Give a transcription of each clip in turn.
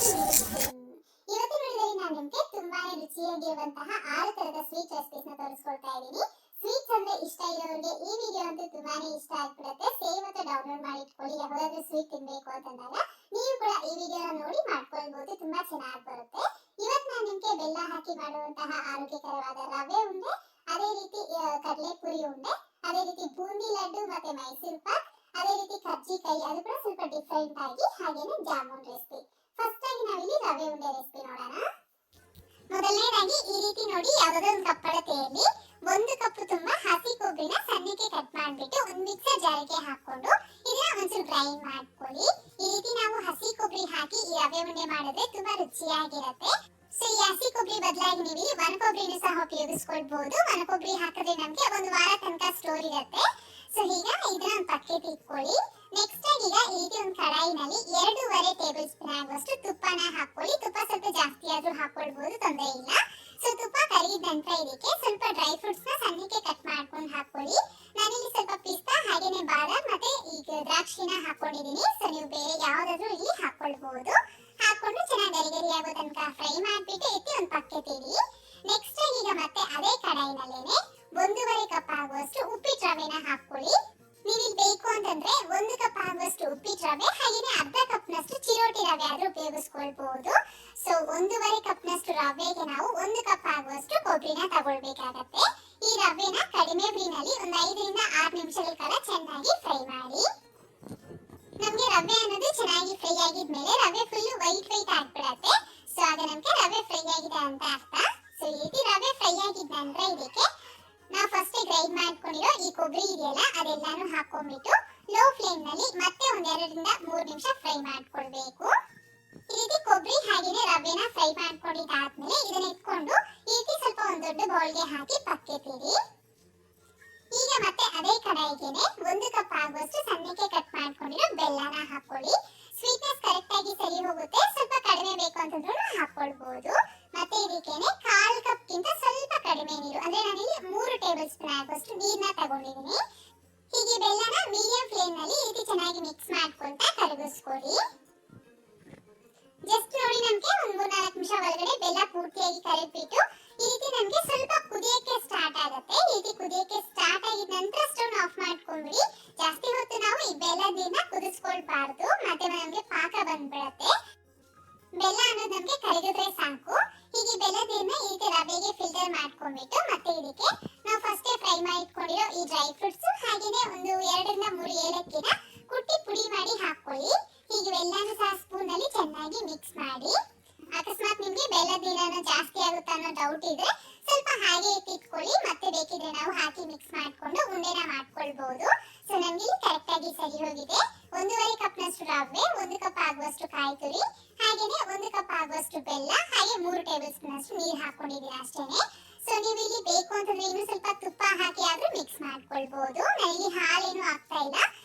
ಇವತ್ತಿನ ವಿಡಿಯೋದಲ್ಲಿ ನಾನು ನಿಮಗೆ ತುಂಬಾನೇ ರುಚಿಯಾಗಿರುವಂತಹ 6 ತರದ ಸ್ವೀಟ್ ರೆಸಿಪೀಸ್ ನ ತೋರಿಸ್ಕೊಳ್ತಾ ಇದ್ದೀನಿ. ಸ್ವೀಟ್ಸ್ ಅಂದ್ರೆ ಇಷ್ಟ ಇರೋರಿಗೆ ಈ ವಿಡಿಯೋ ಅಂತೂ ತುಂಬಾನೇ ಇಷ್ಟ ಆಗ್ಬಿಡುತ್ತೆ. ಸೇವ್ ಅಂತ ಡೌನ್ಲೋಡ್ ಮಾಡಿ ಇಟ್ಕೊಳ್ಳಿ. ಯಾವಾಗಾದ್ರೂ ಸ್ವೀಟ್ ತಿನ್ಬೇಕು ಅಂತಂದಾಗ ನೀವು ಕೂಡ ಈ ವಿಡಿಯೋನ ನೋಡಿ ಮಾಡ್ಕೊಳ್ಬಹುದು. ತುಂಬಾ ಚೆನ್ನಾಗಿ ಬರುತ್ತೆ. ಇವತ್ತು ನಾನು ನಿಮಗೆ ಬೆಲ್ಲ ಹಾಕಿ ಮಾಡುವಂತಹ ಆರೋಗ್ಯಕರವಾದ ರವೆ ಉಂಡೆ, ಅದೇ ರೀತಿ ಕಡಲೆಪುರಿ ಉಂಡೆ, ಅದೇ ರೀತಿ ಬೂಂದಿ ಲಡ್ಡು ಮತ್ತೆ ಮೈಸೂರು ಪಾಕ್, ಅದೇ ರೀತಿ ಕಜ್ಜಿಕಾಯಿ, ಅದು ಕೂಡ ಸ್ವಲ್ಪ ಡಿಫ್ರೆಂಟ್ ಆಗಿ, ಹಾಗೇನೆ ಜಾಮೂನ್ ರೆಸಿಪಿ. ಫಸ್ಟ್ ಆಗಿ ನಾವಿಲ್ಲಿ ರವೆ ಉಂಡೆ ರೆಸಿಪಿ ನೋಡೋಣ. ಮೊದಲನೇದಾಗಿ ಈ ರೀತಿ ನೋಡಿ, ಯಾವುದಾದ್ರೂ ಒಂದು ಕಪ್ಪಳತೆಯಲ್ಲಿ 1 ಕಪ್ ತುಂಬಾ ಹಸಿ ಕೊಬ್ಬರಿನ ಸಣ್ಣಕ್ಕೆ ಕಟ್ ಮಾಡಿಬಿಟ್ಟು ಒಂದು ಮಿಕ್ಸರ್ ಜಾರಿಗೆ ಹಾಕೊಂಡು ಇದನ್ನ ಒಂಚೂರು ಗ್ರೈಂಡ್ ಮಾಡ್ಕೊಳ್ಳಿ. ಈ ರೀತಿ ನಾವು ಹಸಿ ಕೊಬ್ಬರಿ ಹಾಕಿ ಈ ರವೆ ಉಂಡೆ ಮಾಡಿದ್ರೆ ತುಂಬಾ ರುಚಿಯಾಗಿರುತ್ತೆ. ಸೊ ಈ ಹಸಿ ಕೊಬ್ಬರಿ ಬದಲಾಗಿ ನೀವು 1 ಕೊಬ್ಬರಿನೂ ಸಹ ಉಪಯೋಗಿಸ್ಕೊಳ್ಬಹುದು. 1 ಕೊಬ್ಬರಿ ಹಾಕಿದ್ರೆ ನಮಗೆ 1 ವಾರ ತನಕ ಸ್ಟೋರ್ ಇರುತ್ತೆ. ಸೊ ಈಗ ಇದನ್ನ ಒಂದು ಪಕ್ಕಕ್ಕೆ ಇಟ್ಕೊಳ್ಳಿ. ನೆಕ್ಸ್ಟ್ ಆಗಿ ಈಗ ಈ ರೀತಿ ಒಂದು ಕಡಾಯಿನಲ್ಲಿ 2.5 ಟೇಬಲ್ ಸ್ಪೂನ್ ಆಗುವಷ್ಟು ತುಪ್ಪನ ಹಾಕೊಳ್ಳಿ. ತುಪ್ಪ ಸ್ವಲ್ಪ ಜಾಸ್ತಿ ಆದ್ರೂ ಹಾಕೊಳ್ಬಹುದು, ತೊಂದರೆ ಇಲ್ಲ. ಸೊ ತುಪ್ಪ ಕರಿದ ನಂತರ ಇದಕ್ಕೆ ಸ್ವಲ್ಪ ಡ್ರೈ ಫ್ರೂಟ್ಸ್ ನ ಸಣ್ಣಕ್ಕೆ ಕಟ್ ಮಾಡ್ಕೊಂಡು ಹಾಕೊಳ್ಳಿ. ನಾನಿಲ್ಲಿ ಸ್ವಲ್ಪ ಪಿಸ್ತಾ ಹಾಗೇನೆ ಬಾದಾಮ್ ಮತ್ತೆ ಈಗ ದ್ರಾಕ್ಷಿನ ಹಾಕೊಂಡಿದ್ದೀನಿ. ಸೊ ನೀವು ಬೇರೆ ಯಾವ್ದಾದ್ರು ಇಲ್ಲಿ ಹಾಕೊಳ್ಬಹುದು. ಹಾಕೊಂಡು ಚೆನ್ನಾಗಿ ಗರಿ ಆಗೋ ತನಕ ಫ್ರೈ ಮಾಡ್ಬಿಟ್ಟು ಎತ್ತಿ ಒಂದು ಪಕ್ಕಕ್ಕೆ ಇಡಿ. ನೆಕ್ಸ್ಟ್ ಆಗಿ ಈಗ ಮತ್ತೆ ಅದೇ ಕಡಾಯಿನಲ್ಲೇನೆ 1.5 ಕಪ್ ಆಗುವಷ್ಟು ಉಪ್ಪಿಟ್ಟು ರವೆನ ಹಾಕೊಳ್ಳಿ. ನೀವು ಬೇಕು ಅಂತಂದ್ರೆ 1 ಕಪ್ ಆಗುವಷ್ಟು ಉಪ್ಪಿಟ್ಟು ರವೆ ಹಾಗೇನೆ ಅರ್ಧ ಕಪ್ ನಷ್ಟು ಚಿರೋಟಿ ರವೆ ಆದ್ರೂ ಉಪಯೋಗಿಸ್ಕೊಳ್ಬಹುದು. ಸೊ 1.5 ಕಪ್ ನಷ್ಟು ರವೆಗೆ ನಾವು 1 ಕಪ್ ಆಗುವಷ್ಟು ಕೊಬ್ಬರಿನ ತಗೊಳ್ಬೇಕಾಗತ್ತೆ. ಈ ರವೆನ ಕಡಿಮೆ ಫ್ಲೇಮ್ನಲ್ಲಿ ಒಂದು 5 ರಿಂದ 6 ನಿಮಿಷಗಳ ಕಾಲ ಚೆನ್ನಾಗಿ ಫ್ರೈ ಮಾಡಿ. ನಮಗೆ ರವೆ ಅನ್ನೋದು ಚೆನ್ನಾಗಿ ಫ್ರೈ ಆಗಿದ್ಮೇಲೆ ರವೆ ಫುಲ್ ವೈಟ್ ಆಗ್ಬಿಡತ್ತೆ. ಸೊ ಆಗ ನಮಗೆ ರವೆ ಫ್ರೈ ಆಗಿದೆ ಅಂತ ಅರ್ಥ. ಸೊ ಈ ರೀತಿ ರವೆ ಫ್ರೈ ಆಗಿದ ನಂತರ ಇದಕ್ಕೆ ನಾವು ಫಸ್ಟ್ ಗ್ರೈಂಡ್ ಮಾಡ್ಕೊಂಡಿರೋ ಈ ಕೊಬ್ಬರಿ ಇದೆಯಲ್ಲ ಅದೆಲ್ಲಾನು ಹಾಕೊಂಡ್ಬಿಟ್ಟು ಲೋ ಫ್ಲೇಮ್ ನಲ್ಲಿ ಮತ್ತೆ 1 ರಿಂದ 3 ನಿಮಿಷ ಫ್ರೈ ಮಾಡ್ಕೊಳ್ಬೇಕು. ಈ ರೀತಿ ಕೊಬ್ಬರಿ ಹಾಗೇನೆ ರವೆನ ಫ್ರೈ ಮಾಡ್ಕೊಂಡಿದ್ದಾದ್ಮೇಲೆ ಇದನ್ನ ಇಟ್ಕೊಂಡು ಈ ರೀತಿ ಸ್ವಲ್ಪ ಒಂದು ದೊಡ್ಡ ಬೌಲ್ಗೆ ಹಾಕಿ ಪಕ್ಕೆತಿಡಿ. ಈಗ ಮತ್ತೆ ಅದೇ ಕಡಾಯಿಗೆನೆ 1 ಕಪ್ ಆಗುವಷ್ಟು ಸಣ್ಣಕ್ಕೆ ಕಟ್ ಮಾಡ್ಕೊಂಡಿರೋ ಬೆಲ್ಲನ ಹಾಕೊಳ್ಳಿ. ಸ್ವೀಟ್ನೆಸ್ ಕರೆಕ್ಟ್ ಆಗಿ ಸರಿ ಹೋಗುತ್ತೆ. ಸ್ವಲ್ಪ ಕಡಿಮೆ ಬೇಕು ಅಂತಂದ್ರೂ ಹಾಕೊಳ್ಬಹುದು. ಮತ್ತೆ ಇದಕ್ಕೇನೆ 1/4 ಕಪ್ ಗಿಂತ ಸ್ವಲ್ಪ ಕಡಿಮೆ ನೀರು, ಅಂದ್ರೆ ನಾನಿಲ್ಲಿ 3 ಟೇಬಲ್ ಸ್ಪೂನ್ ಆಗುವಷ್ಟು ನೀರನ್ನ ತಗೊಂಡಿದ್ದೀನಿ. ಹೀಗೆ ಬೆಲ್ಲನ ಮೀಡಿಯಂ ಫ್ಲೇಮ್ ನಲ್ಲಿ ಈ ರೀತಿ ಚೆನ್ನಾಗಿ ಮಿಕ್ಸ್ ಮಾಡ್ಕೊಂತ ಕರಗಿಸ್ಕೊಳ್ಳಿ. ಜಸ್ಟ್ ನೋಡಿ ನಮಗೆ ಒಂದು 3-4 ನಿಮಿಷ ಒಳಗಡೆ ಬೆಲ್ಲ ಪೂರ್ತಿಯಾಗಿ ಕರಗಿಬಿಟ್ಟು ಈ ರೀತಿ ನಮಗೆ ಸ್ವಲ್ಪ ಕುದಿಯಕ್ಕೆ ಸ್ಟಾರ್ಟ್ ಆಗುತ್ತೆ. ಈ ರೀತಿ ಕುದಿಯಕ್ಕೆ ಸ್ಟಾರ್ಟ್ ಆಗಿದ ನಂತರ ಸ್ಟವ್ ಆಫ್ ಮಾಡ್ಕೊಂಡ್ಬಿಡಿ. ಜಾಸ್ತಿ ಹೊತ್ತು ನಾವು ಈ ಬೆಲ್ಲದಿಂದ ಕುದಿಸ್ಕೊಳ್ಬಾರ್ದು, ಮತ್ತೆ ನಮಗೆ ಪಾಕ ಬಂದ್ಬಿಡುತ್ತೆ. ಬೆಲ್ಲ ಅನ್ನೋದು ನಮಗೆ ಕರಗಿದ್ರೆ ಸಾಕು. ಹೀಗೆ ಬೆಲ್ಲದನ್ನ ಈ ರೀತಿ ರವೆಗೆ ಫಿಲ್ಟರ್ ಮಾಡ್ಕೊಂಡ್ಬಿಟ್ಟು ಮತ್ತೆ ಇದಕ್ಕೆ ನಾವು ಫಸ್ಟ್ ಫ್ರೈ ಮಾಡಿ ಇಟ್ಕೊಂಡಿರೋ ಈ ಡ್ರೈ ಫ್ರೂಟ್ಸ್ ಹಾಗೇನೆ ಒಂದು 2 ರಿಂದ 3 ಏಲಕ್ಕಿನ ಕುಟ್ಟಿ ಪುಡಿ ಮಾಡಿ ಹಾಕೊಳ್ಳಿ. ಹೀಗೆ ಎಲ್ಲಾನು ಸಹ ಸ್ಪೂನ್ ನಲ್ಲಿ ಚೆನ್ನಾಗಿ ಮಿಕ್ಸ್ ಮಾಡಿ. ಅಕಸ್ಮಾತ್ ನಿಮಗೆ ಬೆಲ್ಲದ ನೀರನ್ನು ಜಾಸ್ತಿ ಆಗುತ್ತೆ ಅನ್ನೋ ಡೌಟ್ ಇದ್ರೆ ಸ್ವಲ್ಪ ಹಾಗೆ ಇಟ್ಕೊಳ್ಳಿ. ಮತ್ತೆ ಬೇಕಿದ್ರೆ ನಾವು ಹಾಕಿ ಮಿಕ್ಸ್ ಮಾಡ್ಕೊಂಡು ಉಂಡೆನ ಮಾಡ್ಕೊಳ್ಬಹುದು. ಸೊ ನಮ್ಗೆ ಕರೆಕ್ಟ್ ಆಗಿ ಸರಿ ಹೋಗಿದೆ. 1.5 ಕಪ್ ನಷ್ಟು ರವೆ, 1 ಕಪ್ ಆಗುವಷ್ಟು ಕಾಯಿ ತುರಿ, ಹಾಗೇನೆ 1 ಕಪ್ ಆಗುವಷ್ಟು ಬೆಲ್ಲ, ಹಾಗೆ 3 ಟೇಬಲ್ ಸ್ಪೂನ್ ಅಷ್ಟು ನೀರು ಹಾಕೊಂಡಿದ್ದೀನಿ ಅಷ್ಟೇನೆ. ಸೊ ನೀವು ಇಲ್ಲಿ ಬೇಕು ಅಂತಂದ್ರೆ ಇನ್ನು ಸ್ವಲ್ಪ ತುಪ್ಪ ಹಾಕಿ ಆದ್ರೂ ಮಿಕ್ಸ್ ಮಾಡ್ಕೊಳ್ಬಹುದು. ನನಗೆ ಹಾಲೇನು ಆಗ್ತಾ ಇಲ್ಲ.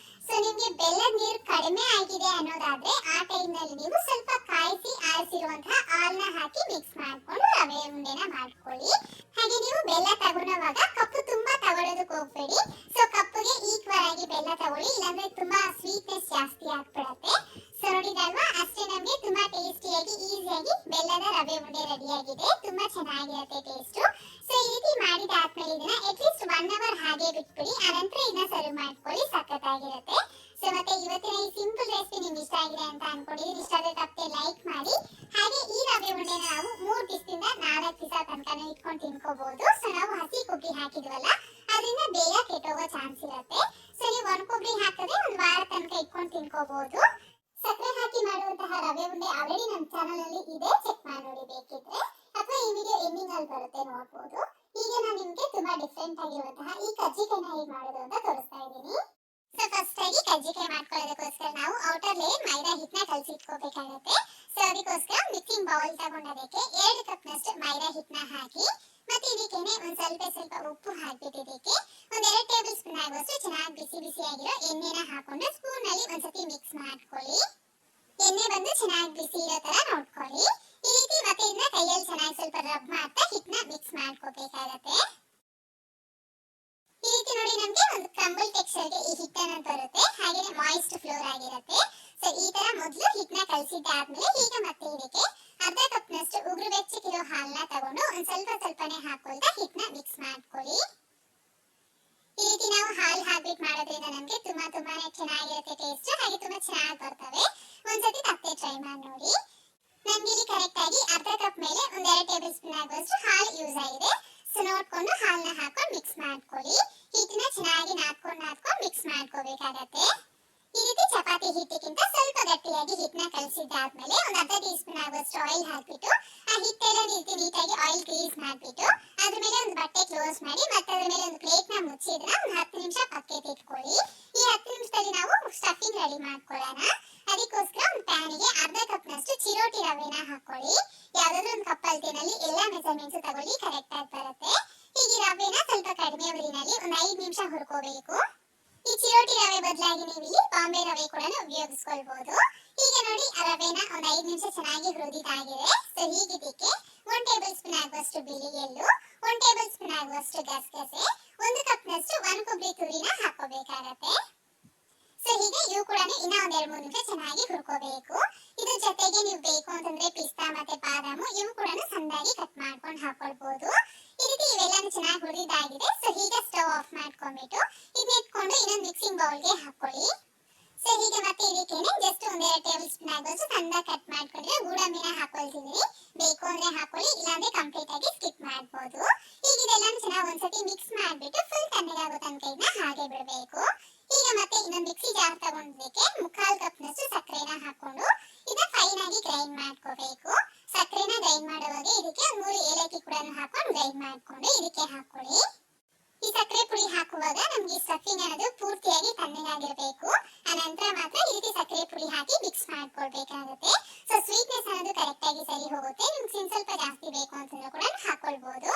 ಸೊ ನಿಮ್ಗೆ ಬೆಲ್ಲದ ನೀರು ಕಡಿಮೆ ಆಗಿದೆ ಅನ್ನೋದಾದ್ರೆ ಆ ಟೈಮ್ ನಲ್ಲಿ ನೀವು ಸ್ವಲ್ಪ ಕಾಯಿಸಿ ಆರಿಸಿರುವಂತಹ ಹಾಲನ್ನ ಹಾಕಿ ಮಿಕ್ಸ್ ಮಾಡ್ಕೊಂಡು ರವೆ ಉಂಡೆನ ಮಾಡ್ಕೊಳ್ಳಿ. ಹಾಗೆ ನೀವು ಬೆಲ್ಲ ತಗೊಳ್ಳುವಾಗ ಕಪ್ಪು ತುಂಬಾ ತಗೊಳ್ಳೋದಕ್ಕೆ ಹೋಗ್ಬೇಡಿ. ಸೊ ಕಪ್ಪಿಗೆ ಈಕ್ವಲ್ ಆಗಿ ಬೆಲ್ಲ ತಗೊಳ್ಳಿ, ಇಲ್ಲಾಂದ್ರೆ ತುಂಬಾ ಸ್ವೀಟ್ನೆಸ್ ಜಾಸ್ತಿ ಆಗ್ಬಿಡತ್ತೆ. ಸೊ ನೋಡಿದಲ್ವಾ, ಅಷ್ಟೇ ನಮಗೆ ತುಂಬಾ ಟೇಸ್ಟಿಯಾಗಿ ಈಸಿಯಾಗಿ ಬೆಲ್ಲದ ರವೆ ಉಂಡೆ ರೆಡಿ ಆಗಿದೆ. ತುಂಬಾ ಚೆನ್ನಾಗಿರುತ್ತೆ ಟೇಸ್ಟ್. ಸೊ ಈ ರೀತಿ ಮಾಡಿದಾದ್ಮೇಲೆ ಇದನ್ನ ಅಟ್ಲೀಸ್ಟ್ 1 ಅವರ್ ಹಾಗೆ ಬಿಟ್ಬಿಡಿ. ಆನಂತರ ಇದನ್ನ ಸರ್ವ್ ಮಾಡ್ಕೊಳ್ಳಿ, ಸಖತ್ತಾಗಿರುತ್ತೆ. ಸೊ ಮತ್ತೆ ಇವತ್ತಿನ ಈ ಸಿಂಪಲ್ ರೆಸಿಪಿ ನಿಮ್ಗೆ ಇಷ್ಟ ಆಗಿದೆ ಅಂತ ಅನ್ಕೊಂಡಿದ್ದೀನಿ. ಇಷ್ಟ ಆದ್ರೆ ತಪ್ಪದೆ ಲೈಕ್ ಮಾಡಿ. ಹಾಗೆ ಈ ರವೆ ಉಂಡೆನ ನಾವು 3 ದಿವಸದಿಂದ 4 ದಿವಸ ತನಕ ಇಟ್ಕೊಂಡು ತಿನ್ಕೋಬಹುದು. ಸೊ ನಾವು ಹಸಿ ಕೊಬ್ಬರಿ ಹಾಕಿದ್ವಲ್ಲ ಅದರಿಂದ ಬೇಗ ಕೆಟ್ಟೋಗೋ ಚಾನ್ಸ್ ಇರುತ್ತೆ. ಸೊ ನೀವು 1 ಕೊಬ್ಬರಿ ಹಾಕಿದ್ರೆ 1 ವಾರ ತನಕ ಇಟ್ಕೊಂಡು ತಿನ್ಕೋಬಹುದು. ಸಕ್ಕರೆ ಹಾಕಿ ಮಾಡುವಂತಹ ರವೆ ಉಂಡೆ ಆಲ್ರೆಡಿ ನಮ್ಮ ಚಾನಲ್ ಅಲ್ಲಿ ಇದೆ, ಚೆಕ್ ಮಾಡಿ ನೋಡಿ ಬೇಕಿದ್ರೆ, ಅಥವಾ ಈ ವಿಡಿಯೋ ಎಂಡಿಂಗ್ ಅಲ್ಲಿ ಬರುತ್ತೆ ನೋಡಬಹುದು. ಈಗ ನಾನು ನಿಮಗೆ ತುಂಬಾ ಡಿಫರೆಂಟ್ ಆಗಿರುವಂತಹ ಈ ಕಜ್ಜಿಕಾಯಿನ ಹೇಗೆ ಮಾಡೋದು ಅಂತ ತೋರಿಸ್ತಾ ಇದ್ದೀನಿ. ಸೊ ಫಸ್ಟ್ ಆಗಿ ಕಜ್ಜಿಕಾಯಿ ಮಾಡ್ಕೊಳ್ಳೋದಕ್ಕೋಸ್ಕರ ನಾವು ಔಟರ್ ಲೇಯರ್ ಮೈದಾ ಹಿಟ್ಟನ್ನ ಕಲಸಿ ಇಟ್ಕೋಬೇಕಾಗುತ್ತೆ. ಸೊ ಅದಕ್ಕೋಸ್ಕರ ಮಿಕ್ಸಿಂಗ್ ಬೌಲ್ ತಗೊಂಡದಕ್ಕೆ 2 ಕಪ್ ನಷ್ಟು ಮೈದಾ ಹಿಟ್ಟನ್ನ ಹಾಕಿ ಮತ್ತೆ ಇದಕ್ಕೇನೆ ಒಂದು ಸ್ವಲ್ಪ ಉಪ್ಪು ಹಾಕ್ಬಿಟ್ಟು ಇದಕ್ಕೆ 1-2 ಟೇಬಲ್ ಸ್ಪೂನ್ ಆಗುವಷ್ಟು ಚೆನ್ನಾಗಿ ಬಿಸಿಯಾಗಿರೋ ಎಣ್ಣೆನ ಹಾಕೊಂಡು ಸ್ಪೂನ್ ನಲ್ಲಿ ಒಂದ್ಸತಿ ಮಿಕ್ಸ್ ಮಾಡ್ಕೊಳ್ಳಿ. ಎಣ್ಣೆ ಬಂದು ಚೆನ್ನಾಗಿ ಬಿಸಿ ಇರೋ ತರ ನೋಡ್ಕೊಳ್ಳಿ. ಈ ರೀತಿ ಮತ್ತೆ ಇದನ್ನ ಕೈಯಲ್ಲಿ ಚೆನ್ನಾಗಿ ಸ್ವಲ್ಪ ರಬ್ ಮಾಡ್ತಾ ಹಿಟ್ಟನ್ನ ಮಿಕ್ಸ್ ಮಾಡ್ಕೋಬೇಕಾಗತ್ತೆ. ಈ ರೀತಿ ನೋಡಿ ನಮಗೆ ಒಂದು ಕ್ರಂಬಲ್ ಟೆಕ್ಸ್ಚರ್ಗೆ ಈ ಹಿಟ್ಟನ್ನ ಬರುತ್ತೆ, ಹಾಗೇನೆ ಮಾಯಿಸ್ಟ್ ಫ್ಲೋರ್ ಆಗಿರುತ್ತೆ. ಸೊ ಈ ತರ ಮೊದಲು ಹಿಟ್ಟನ್ನ ಕಲಸಿದ್ದಾದ್ಮೇಲೆ ಈಗ ಮತ್ತೆ ಇದಕ್ಕೆ ಅರ್ಧ ಕಪ್ನಷ್ಟು ಉಗುರು ಬೆಚ್ಚಗಿರೋ ಹಾಲನ್ನ ತಗೊಂಡು ಒಂದ್ ಸ್ವಲ್ಪನೇ ಹಾಕೊಳ್ತಾ ಹಿಟ್ಟನ್ನ ಮಿಕ್ಸ್ ಮಾಡ್ಕೊಳ್ಳಿ. ಈ ರೀತಿ ನಾವು ಹಾಲು ಹಾಕ್ಬಿಟ್ಟು ಮಾಡೋದ್ರಿಂದ ನಮಗೆ ತುಂಬಾನೇ ಚೆನ್ನಾಗಿರುತ್ತೆ ಟೇಸ್ಟ್, ಹಾಗೆ ತುಂಬಾ ಚೆನ್ನಾಗಿ ಬರ್ತವೆ. ಒಂದ್ಸತಿ ತಪ್ಪದೆ ಟ್ರೈ ಮಾಡಿ ನೋಡಿ. ನನ್ಗೆ ಇಲ್ಲಿ ಕರೆಕ್ಟ್ ಆಗಿ ಅರ್ಧ ಕಪ್ ಮೇಲೆ ಒಂದ್ 2 ಟೇಬಲ್ ಸ್ಪೂನ್ ಆಗುವಷ್ಟು ಹಾಲು ಯೂಸ್ ಆಗಿದೆ. ಸೊ ನೋಡ್ಕೊಂಡು ಹಾಲನ್ನ ಹಾಕೊಂಡು ಮಿಕ್ಸ್ ಮಾಡ್ಕೊಳ್ಳಿ. ಹಿಟ್ಟನ್ನ ಚೆನ್ನಾಗಿ ನಾದ್ಕೊಂಡು ಮಿಕ್ಸ್ ಮಾಡ್ಕೋಬೇಕಾಗತ್ತೆ. ಈ ರೀತಿ ಚಪಾತಿ ಹಿಟ್ಟಿಗಿಂತ ಸ್ವಲ್ಪ ಗಟ್ಟಿಯಾಗಿ ಹಿಟ್ಟನ್ನ ಕಲಸಿದ್ದಾದ್ಮೇಲೆ ಒಂದು ಅರ್ಧ ಟೀ ಸ್ಪೂನ್ ಆಗುವಷ್ಟು ಆಯಿಲ್ ಹಾಕ್ಬಿಟ್ಟು ಆ ಹಿಟ್ಟೆಲ್ಲ ನೀಟಾಗಿ ಆಯಿಲ್ ಗ್ರೀಸ್ ಮಾಡ್ಬಿಟ್ಟು ಅದ್ರ ಮೇಲೆ ಒಂದು ಬಟ್ಟೆ ಕ್ಲೋಸ್ ಮಾಡಿ ಮತ್ತೆ ಅದ್ರ ಮೇಲೆ ಒಂದು ಪ್ಲೇಟ್ ನ ಮುಚ್ಚಿದ್ರೆ ಒಂದು 10 ನಿಮಿಷ ಪಕ್ಕಕ್ಕೆ ಇಟ್ಕೊಳ್ಳಿ. ಈ 10 ನಿಮಿಷದಲ್ಲಿ ನಾವು ಸ್ಟಫಿಂಗ್ ರೆಡಿ ಮಾಡ್ಕೊಳ್ಳೋಣ. ಅದಕ್ಕೋಸ್ಕರ ಒಂದು ಪ್ಯಾನ್ ಗೆ ಅರ್ಧ ಕಪ್ನಷ್ಟು ಚಿರೋಟಿ ರವೆನ ಹಾಕೊಳ್ಳಿ. ಯಾವ್ದಾದ್ರು ಒಂದು ಕಪ್ ಅಳತೆನಲ್ಲಿ ಎಲ್ಲಾ ಮೆಜರ್ಮೆಂಟ್ಸ್ ತಗೊಳ್ಳಿ, ಕರೆಕ್ಟ್ ಆಗಿ ಬರುತ್ತೆ. ಹೀಗೆ ರವೆನ ಸ್ವಲ್ಪ ಕಡಿಮೆ ಉರಿನಲ್ಲಿ ಒಂದು 5 ನಿಮಿಷ ಹುರ್ಕೋಬೇಕು. ಈ ಚಿರೋಟಿ ರವೆ ಬದಲಾಗಿ ನೀವು ಇಲ್ಲಿ ಬಾಂಬೆ ರವೆ ಕೂಡ ಉಪಯೋಗಿಸ್ಕೊಳ್ಬಹುದು. ಈಗ ನೋಡಿ ಆ ರವೆನ ಒಂದು 5 ನಿಮಿಷ ಚೆನ್ನಾಗಿ ಹುರಿದಿದ್ದಾಗಿದೆ. ಸೊ ಹೀಗಿದ್ದಕ್ಕೆ 1 ಟೇಬಲ್ ಸ್ಪೂನ್ ಆಗುವಷ್ಟು ಬಿಳಿ ಎಳ್ಳು, 1 ಟೇಬಲ್ ಸ್ಪೂನ್ ಆಗುವಷ್ಟು ಗಸಗಸೆ, 1 ಕಪ್ನಷ್ಟು ಒಣ ಕೊಬ್ಬರಿ ತುರಿನ ಹಾಕೋಬೇಕಾಗತ್ತೆ. ಸೊ ಹೀಗೆ ಇವು ಕೂಡ ಇನ್ನ ಒಂದ್ 2-3 ನಿಮಿಷ ಚೆನ್ನಾಗಿ ಹುರ್ಕೋಬೇಕು. ಇದ್ರ ಜೊತೆಗೆ ನೀವು ಬೇಕು ಅಂತಂದ್ರೆ ಪಿಸ್ತಾ ಮತ್ತೆ ಬಾದಾಮು ಇವು ಕೂಡ ಸಣ್ಣದಾಗಿ ಕಟ್ ಮಾಡ್ಕೊಂಡು ಹಾಕೊಳ್ಬಹುದು. ಈ ರೀತಿ ಇವೆಲ್ಲಾನು ಚೆನ್ನಾಗಿ ಹುರಿದಾಗಿದೆ. ಸೊ ಹೀಗೆ ಸ್ಟವ್ ಆಫ್ ಮಾಡ್ಕೊಂಡ್ಬಿಟ್ಟು ಇದನ್ನ ಇಟ್ಕೊಂಡು ಇನ್ನೊಂದು ಮಿಕ್ಸಿಂಗ್ ಬೌಲ್ಗೆ ಹಾಕೊಳ್ಳಿ. ಸೊ ಹೀಗೆ ಮತ್ತೆ ಇದಕ್ಕೇನೆ ಜಸ್ಟ್ ಒಂದ್ 2 ಟೇಬಲ್ ಸ್ಪೂನ್ ಆಗುವಷ್ಟು ಸಣ್ಣದಾಗಿ ಕಟ್ ಮಾಡ್ಕೊಂಡ್ರೆ ಗೋಡಂಬಿನ ಹಾಕೊಳ್ತಿದೀನಿ. ಬೇಕು ಅಂದ್ರೆ ಹಾಕೊಳ್ಳಿ, ಇಲ್ಲಾಂದ್ರೆ ಕಂಪ್ಲೀಟ್ ಆಗಿ ಸ್ಕಿಪ್ ಮಾಡ್ಬೋದು. ಈಗ ಇದೆಲ್ಲಾನು ಚೆನ್ನಾಗಿ ಒಂದ್ಸತಿ ಮಿಕ್ಸ್ ಮಾಡ್ಬಿಟ್ಟು ಫುಲ್ ತಣ್ಣಗಾಗೋ ತನಕ ಇದನ್ನ ಹಾಗೆ ಬಿಡಬೇಕು. ಈಗ ಮತ್ತೆ ಇನ್ನೊಂದು ಮಿಕ್ಸಿ ಜಾರ್ ತಗೊಂಡಿದ್ದಕ್ಕೆ 1/4 ಕಪ್ನಷ್ಟು ಸಕ್ಕರೆನ ಹಾಕೊಂಡು ಇದನ್ನ ಫೈನ್ ಆಗಿ ಗ್ರೈಂಡ್ ಮಾಡ್ಕೋಬೇಕು. ಸಕ್ಕರೆನ ಗ್ರೈಂಡ್ ಮಾಡುವಾಗ ಇದಕ್ಕೆ 3 ಏಲಕ್ಕಿ ಕೂಡ ಹಾಕೊಂಡು ಗ್ರೈಂಡ್ ಮಾಡ್ಕೊಂಡು ಇದಕ್ಕೆ ಹಾಕೊಳ್ಳಿ. ಈ ಸಕ್ಕರೆ ಪುಡಿ ಹಾಕುವಾಗ ನಮ್ಗೆ ಸ್ಟಫಿಂಗ್ ಅನ್ನೋದು ಪೂರ್ತಿಯಾಗಿ ತಣ್ಣಗಾಗಿರ್ಬೇಕು. ಅನಂತರ ಮಾತ್ರ ಈ ರೀತಿ ಸಕ್ಕರೆ ಪುಡಿ ಹಾಕಿ ಮಿಕ್ಸ್ ಮಾಡ್ಕೊಳ್ಬೇಕಾಗುತ್ತೆ. ಸೊ ಸ್ವೀಟ್ನೆಸ್ ಅನ್ನೋದು ಕರೆಕ್ಟ್ ಆಗಿ ಸರಿ ಹೋಗುತ್ತೆ. ನಿಮ್ಗೆ ಸ್ವಲ್ಪ ಜಾಸ್ತಿ ಬೇಕು ಅಂತಂದ್ರೂ ಕೂಡ ಹಾಕೊಳ್ಬಹುದು.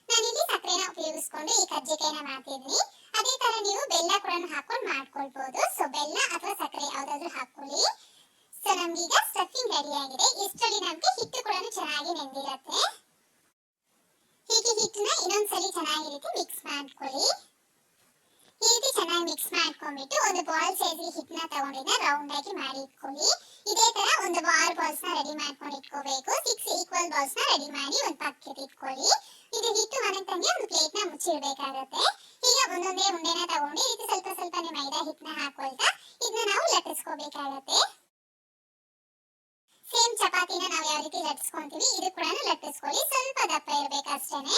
ನಾನಿಲ್ಲಿ ಸಕ್ಕರೆನ ಉಪಯೋಗಿಸ್ಕೊಂಡು ಈ ಕಜ್ಜಿಕಾಯಿನ ಮಾಡ್ತಿದ್ದೀನಿ. ಅದೇ ತರ ನೀವು ಬೆಲ್ಲ ಕೂಡ ಹಾಕೊಂಡು ಮಾಡ್ಕೊಳ್ಬಹುದು. ಸೊ ಬೆಲ್ಲ ಅಥವಾ ಸಕ್ಕರೆ ಯಾವ್ದಾದ್ರು ಹಾಕೊಳ್ಳಿ. ಸೊ ನಮ್ಗೀಗ ಸ್ಟಫಿಂಗ್ ರೆಡಿ ಆಗಿದೆ. ಇಷ್ಟರಲ್ಲಿ ನಮ್ಗೆ ಹಿಟ್ಟು ಕೂಡ ಚೆನ್ನಾಗಿ ನೆಂದಿರುತ್ತೆ. ಹೀಗೆ ಹಿಟ್ಟನ್ನ ಇನ್ನೊಂದ್ಸಲಿ ಚೆನ್ನಾಗಿ ರೀತಿ ಮಿಕ್ಸ್ ಮಾಡ್ಕೊಳ್ಳಿ. ಈ ರೀತಿ ಚೆನ್ನಾಗಿ ಮಿಕ್ಸ್ ಮಾಡ್ಕೊಂಡ್ಬಿಟ್ಟು ಒಂದು ಬಾಲ್ ಸೈಜ್ಗೆ ಹಿಟ್ಟನ್ನ ತಗೊಂಡಿದ್ದ ರೌಂಡ್ ಆಗಿ ಮಾಡಿ ಇಟ್ಕೊಳ್ಳಿ. ಇದೇ ತರ ಒಂದು 6 ಬಾಲ್ಸ್ ನ ರೆಡಿ ಮಾಡ್ಕೊಂಡು ಇಟ್ಕೋಬೇಕು. 6 ಈಕ್ವಲ್ ಬಾಲ್ಸ್ ನ ರೆಡಿ ಮಾಡಿ ಒಂದು ಪಕ್ಕಕ್ಕೆ ಇಟ್ಕೊಳ್ಳಿ. ಇದು ಹಿಟ್ಟು ಮನೆತಂಗೆ ಒಂದು ಪ್ಲೇಟ್ ನ ಮುಚ್ಚಿಡ್ಬೇಕಾಗುತ್ತೆ. ಈಗ ಒಂದೊಂದೇ ಉಂಡೆನ ತಗೊಂಡು ಈ ರೀತಿ ಸ್ವಲ್ಪನೇ ಮೈದಾ ಹಿಟ್ಟನ್ನ ಹಾಕೊಳ್ತಾ ಇದನ್ನ ನಾವು ಲಟ್ಟಿಸ್ಕೋಬೇಕಾಗುತ್ತೆ. ಸೇಮ್ ಚಪಾತಿನ ನಾವು ಯಾವ ರೀತಿ ಲಟ್ಟಿಸ್ಕೊಂತೀವಿ ಇದು ಕೂಡ ಲಟ್ಟಿಸ್ಕೊಳ್ಳಿ. ಸ್ವಲ್ಪ ದಪ್ಪ ಇರಬೇಕು ಅಷ್ಟೇನೆ.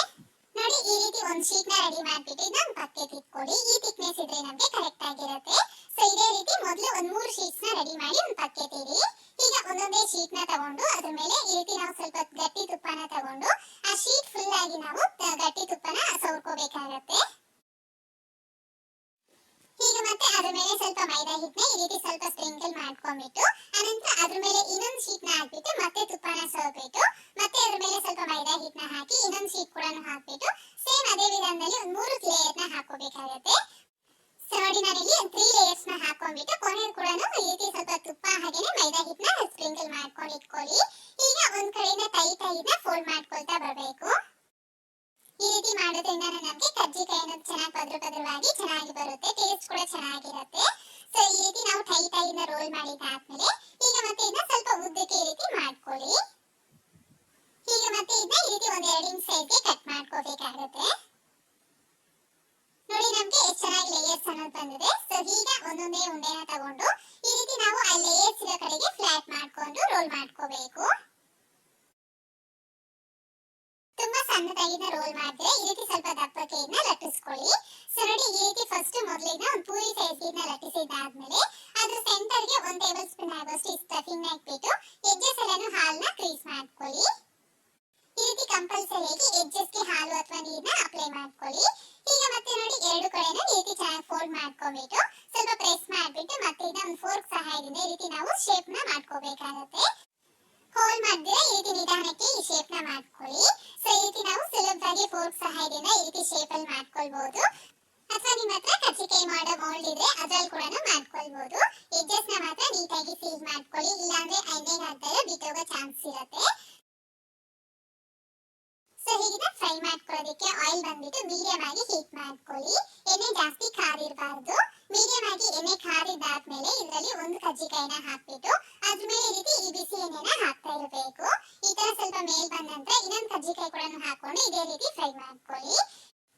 ನೋಡಿ ಈ ರೀತಿ ಒಂದು ಶೀಟ್ ನ ರೆಡಿ ಮಾಡ್ಬಿಟ್ಟು ಇದನ್ನ ಪಕ್ಕಕ್ಕೆ ಇಟ್ಕೊಳ್ಳಿ. ಈ ಥಿಕ್ನೆಸ್ ಇದ್ರೆ ನಮಗೆ ಕರೆಕ್ಟ್ ಆಗಿರುತ್ತೆ. ಸೊ ಇದೇ ರೀತಿ ಮೊದಲು ಒಂದು 3 ಶೀಟ್ಸ್ ನ ರೆಡಿ ಮಾಡಿ ಒಂದು ಪಕ್ಕಕ್ಕೆ ಇಡಿ. ಈಗ ಒಂದೊಂದೇ ಶೀಟ್ ನ ತಗೊಂಡು ಅದ್ರ ಮೇಲೆ ಈ ರೀತಿ ನಾವು ಸ್ವಲ್ಪ ಗಟ್ಟಿ ತುಪ್ಪನ ತಗೊಂಡು ಆ ಶೀಟ್ ಫುಲ್ ಆಗಿ ನಾವು ಗಟ್ಟಿ ತುಪ್ಪನ ಸವರ್ಕೋಬೇಕಾಗತ್ತೆ. ಈಗ ಮತ್ತೆ ಅದ್ರ ಮೇಲೆ ಸ್ವಲ್ಪ ಮೈದಾ ಹಿಟ್ಟನ್ನ ಈ ರೀತಿ ಸ್ವಲ್ಪ ಸ್ಪ್ರಿಂಕಲ್ ಮಾಡ್ಕೊಂಡ್ಬಿಟ್ಟು ಅನಂತರ ಅದ್ರ ಮೇಲೆ ಇನ್ನೊಂದು ಶೀಟ್ ನ ಹಾಕ್ಬಿಟ್ಟು ಮತ್ತೆ ತುಪ್ಪನ ಸವರ್ಬಿಟ್ಟು ಮತ್ತೆ ಅದ್ರ ಮೇಲೆ ಸ್ವಲ್ಪ ಮೈದಾ ಹಿಟ್ಟನ್ನ ಹಾಕಿ ಇನ್ನೊಂದು ಶೀಟ್ ಕೂಡ ಹಾಕ್ಬಿಟ್ಟು ಸೇಮ್ ಅದೇ ವಿಧಾನದಲ್ಲಿ ಒಂದು 3 ಲೇಯರ್ ನ ಹಾಕೋಬೇಕಾಗುತ್ತೆ. ಸೊ ನೋಡಿ ನಾನಿಲ್ಲಿ 3 ಲೇಯರ್ಸ್ ನ ಹಾಕೊಂಡ್ಬಿಟ್ಟು ಕೊನೆಗೂ ಕೂಡ ಈ ರೀತಿ ಸ್ವಲ್ಪ ತುಪ್ಪ ಹಾಗೇನೆ ಮೈದಾ ಹಿಟ್ಟನ್ನ ಸ್ಪ್ರಿಂಕಲ್ ಮಾಡ್ಕೊಂಡು ಇಟ್ಕೊಳ್ಳಿ. ಈಗ ಒಂದ್ ಕಡೆಯಿಂದ ಟೈಟ್ ಫೋಲ್ಡ್ ಮಾಡ್ಕೊಳ್ತಾ ಬರಬೇಕು. ಈ ರೀತಿ ಮಾಡೋದ್ರಿಂದ ನಮಗೆ ಕಜ್ಜಿಕಾಯಿ ಅನ್ನೋದು ಚೆನ್ನಾಗಿ ಪದ್ರವಾಗಿ ಚೆನ್ನಾಗಿ ಬರುತ್ತೆ. ಟೇಸ್ಟ್ ಕೂಡ ಚೆನ್ನಾಗಿರುತ್ತೆ. ಸೊ ಈ ರೀತಿ ನಾವು ಟೈಟ್ ರೋಲ್ ಮಾಡಿದಾದ್ಮೇಲೆ ಈಗ ಮತ್ತೆ ಇದನ್ನ ಸ್ವಲ್ಪ ಉದ್ದಕ್ಕೆ ಈ ರೀತಿ ಮಾಡ್ಕೊಳ್ಳಿ. ಈಗ ಮತ್ತೆ ಇದನ್ನ ಈ ರೀತಿ ಒಂದು 2 ಇಂಚ್ ಸೈಜ್ಗೆ ಕಟ್ ಮಾಡ್ಕೋಬೇಕಾಗುತ್ತೆ. ನೋಡಿ ನಮ್ಗೆ ಎಷ್ಟು ಚೆನ್ನಾಗಿ ಲೇಯರ್ಸ್ ಅನ್ನೋದು ಬಂದಿದೆ. ಸೊ ಈಗ ಒಂದೊಂದೇ ಉಂಡೆನ ತಗೊಂಡು ಈ ರೀತಿ ನಾವು ಆ ಲೇಯರ್ಸ್ ಇರೋ ಕಡೆಗೆ ಫ್ಲಾಟ್ ಮಾಡ್ಕೊಂಡು ರೋಲ್ ಮಾಡ್ಕೋಬೇಕು. ತುಂಬಾ ಸಣ್ಣದಾಗಿ ರೋಲ್ ಮಾಡಿದ್ರೆ ಈ ರೀತಿ ಸ್ವಲ್ಪ ದಪ್ಪಕ್ಕೆ ಇದನ್ನ ಲಟ್ಟಿಸ್ಕೊಳ್ಳಿ. ಸೊ ನೋಡಿ ಈ ರೀತಿ ಫಸ್ಟ್ ಮೊದಲಿನ ಒಂದು ಪೂರಿ ಸೈಜ್ ಇದನ್ನ ಲಟ್ಟಿಸಿದಾದ್ಮೇಲೆ ಅದ್ರ ಸೆಂಟರ್ ಗೆ 1 ಟೇಬಲ್ ಸ್ಪೂನ್ ಆಗುವಷ್ಟು ಸ್ಟಫಿಂಗ್ ನ ಇಟ್ಬಿಟ್ಟು ಎಡ್ಜಸ್ ಎಲ್ಲಾನು ಹಾಲನ್ನ ಕ್ರೀಸ್ ಮಾಡ್ಕೊಳ್ಳಿ. ಈ ರೀತಿ ಕಂಪಲ್ಸರಿಯಾಗಿ ಎಡ್ಜಸ್ ಗೆ ಹಾಲು ಅಥವಾ ನೀರನ್ನ ಅಪ್ಲೈ ಮಾಡ್ಕೊಳ್ಳಿ. ಈಗ ಮತ್ತೆ ನೋಡಿ ಎರಡು ಕಡೆನ ಈ ರೀತಿ ಚೆನ್ನಾಗಿ ಫೋಲ್ಡ್ ಮಾಡ್ಕೊಂಡ್ಬಿಟ್ಟು ಸ್ವಲ್ಪ ಪ್ರೆಸ್ ಮಾಡ್ಬಿಟ್ಟು ಮತ್ತೆ ಇದನ್ನ ಒಂದು ಫೋರ್ಕ್ ಸಹಾಯದಿಂದ ಈ ರೀತಿ ನಾವು ಶೇಪ್ ನ ಮಾಡ್ಕೋಬೇಕಾಗುತ್ತೆ. ಹೋಲ್ ಮಾಡಿದ್ರೆ ಈ ರೀತಿ ನಿಧಾನಕ್ಕೆ ಈ ಶೇಪ್ ನ ಮಾಡ್ಕೊಳ್ಳಿ. ಸೊ ಈ ರೀತಿ ನಾವು ಸುಲಭವಾಗಿ ಫೋರ್ಕ್ ಸಹಾಯದಿಂದ ಈ ರೀತಿ ಶೇಪ್ ಅಲ್ಲಿ ಮಾಡ್ಕೊಳ್ಬಹುದು. ಅಥವಾ ನಿಮ್ಮ ಹತ್ರ ಕಜ್ಜಿಕಾಯಿ ಮಾಡೋ ಮೌಲ್ಡ್ ಇದ್ರೆ ಅದ್ರಲ್ಲಿ ಕೂಡ ಮಾಡ್ಕೊಳ್ಬಹುದು. ಎಡ್ಜಸ್ ನ ಮಾತ್ರ ನೀಟಾಗಿ ಸೀಲ್ ಮಾಡ್ಕೊಳ್ಳಿ, ಇಲ್ಲಾಂದ್ರೆ ಎಣ್ಣೆಗೆ ಹಾಕಿದ್ರೆ ಬಿಟ್ಟೋಗೋ ಚಾನ್ಸ್ ಇರುತ್ತೆ. ಸೊ ಹೀಗೆ ಫ್ರೈ ಮಾಡ್ಕೊಳ್ಳೋದಕ್ಕೆ ಆಯಿಲ್ ಬಂದ್ಬಿಟ್ಟು ಮೀಡಿಯಂ ಆಗಿ ಹೀಟ್ ಮಾಡ್ಕೊಳ್ಳಿ. ಎಣ್ಣೆ ಜಾಸ್ತಿ ಕಾರಿರಬಾರ್ದು. ಮೀಡಿಯಂ ಆಗಿ ಎಣ್ಣೆ ಕಾರಿದಾದ್ಮೇಲೆ ಇದರಲ್ಲಿ ಒಂದು ಕಜ್ಜಿಕಾಯಿನ ಹಾಕ್ಬಿಟ್ಟು ಅದ್ರ ಮೇಲೆ ಈ ರೀತಿ ಈ ಇರಬೇಕು. ಈ ತರ ಸ್ವಲ್ಪ ಮೇಲ್ ಬಂದ ನಂತರ ಇನ್ನೊಂದು ಕಜ್ಜಿಕಾಯಿ ಕೂಡ ಹಾಕೊಂಡು ಇದೇ ರೀತಿ ಫ್ರೈ ಮಾಡ್ಕೊಳ್ಳಿ.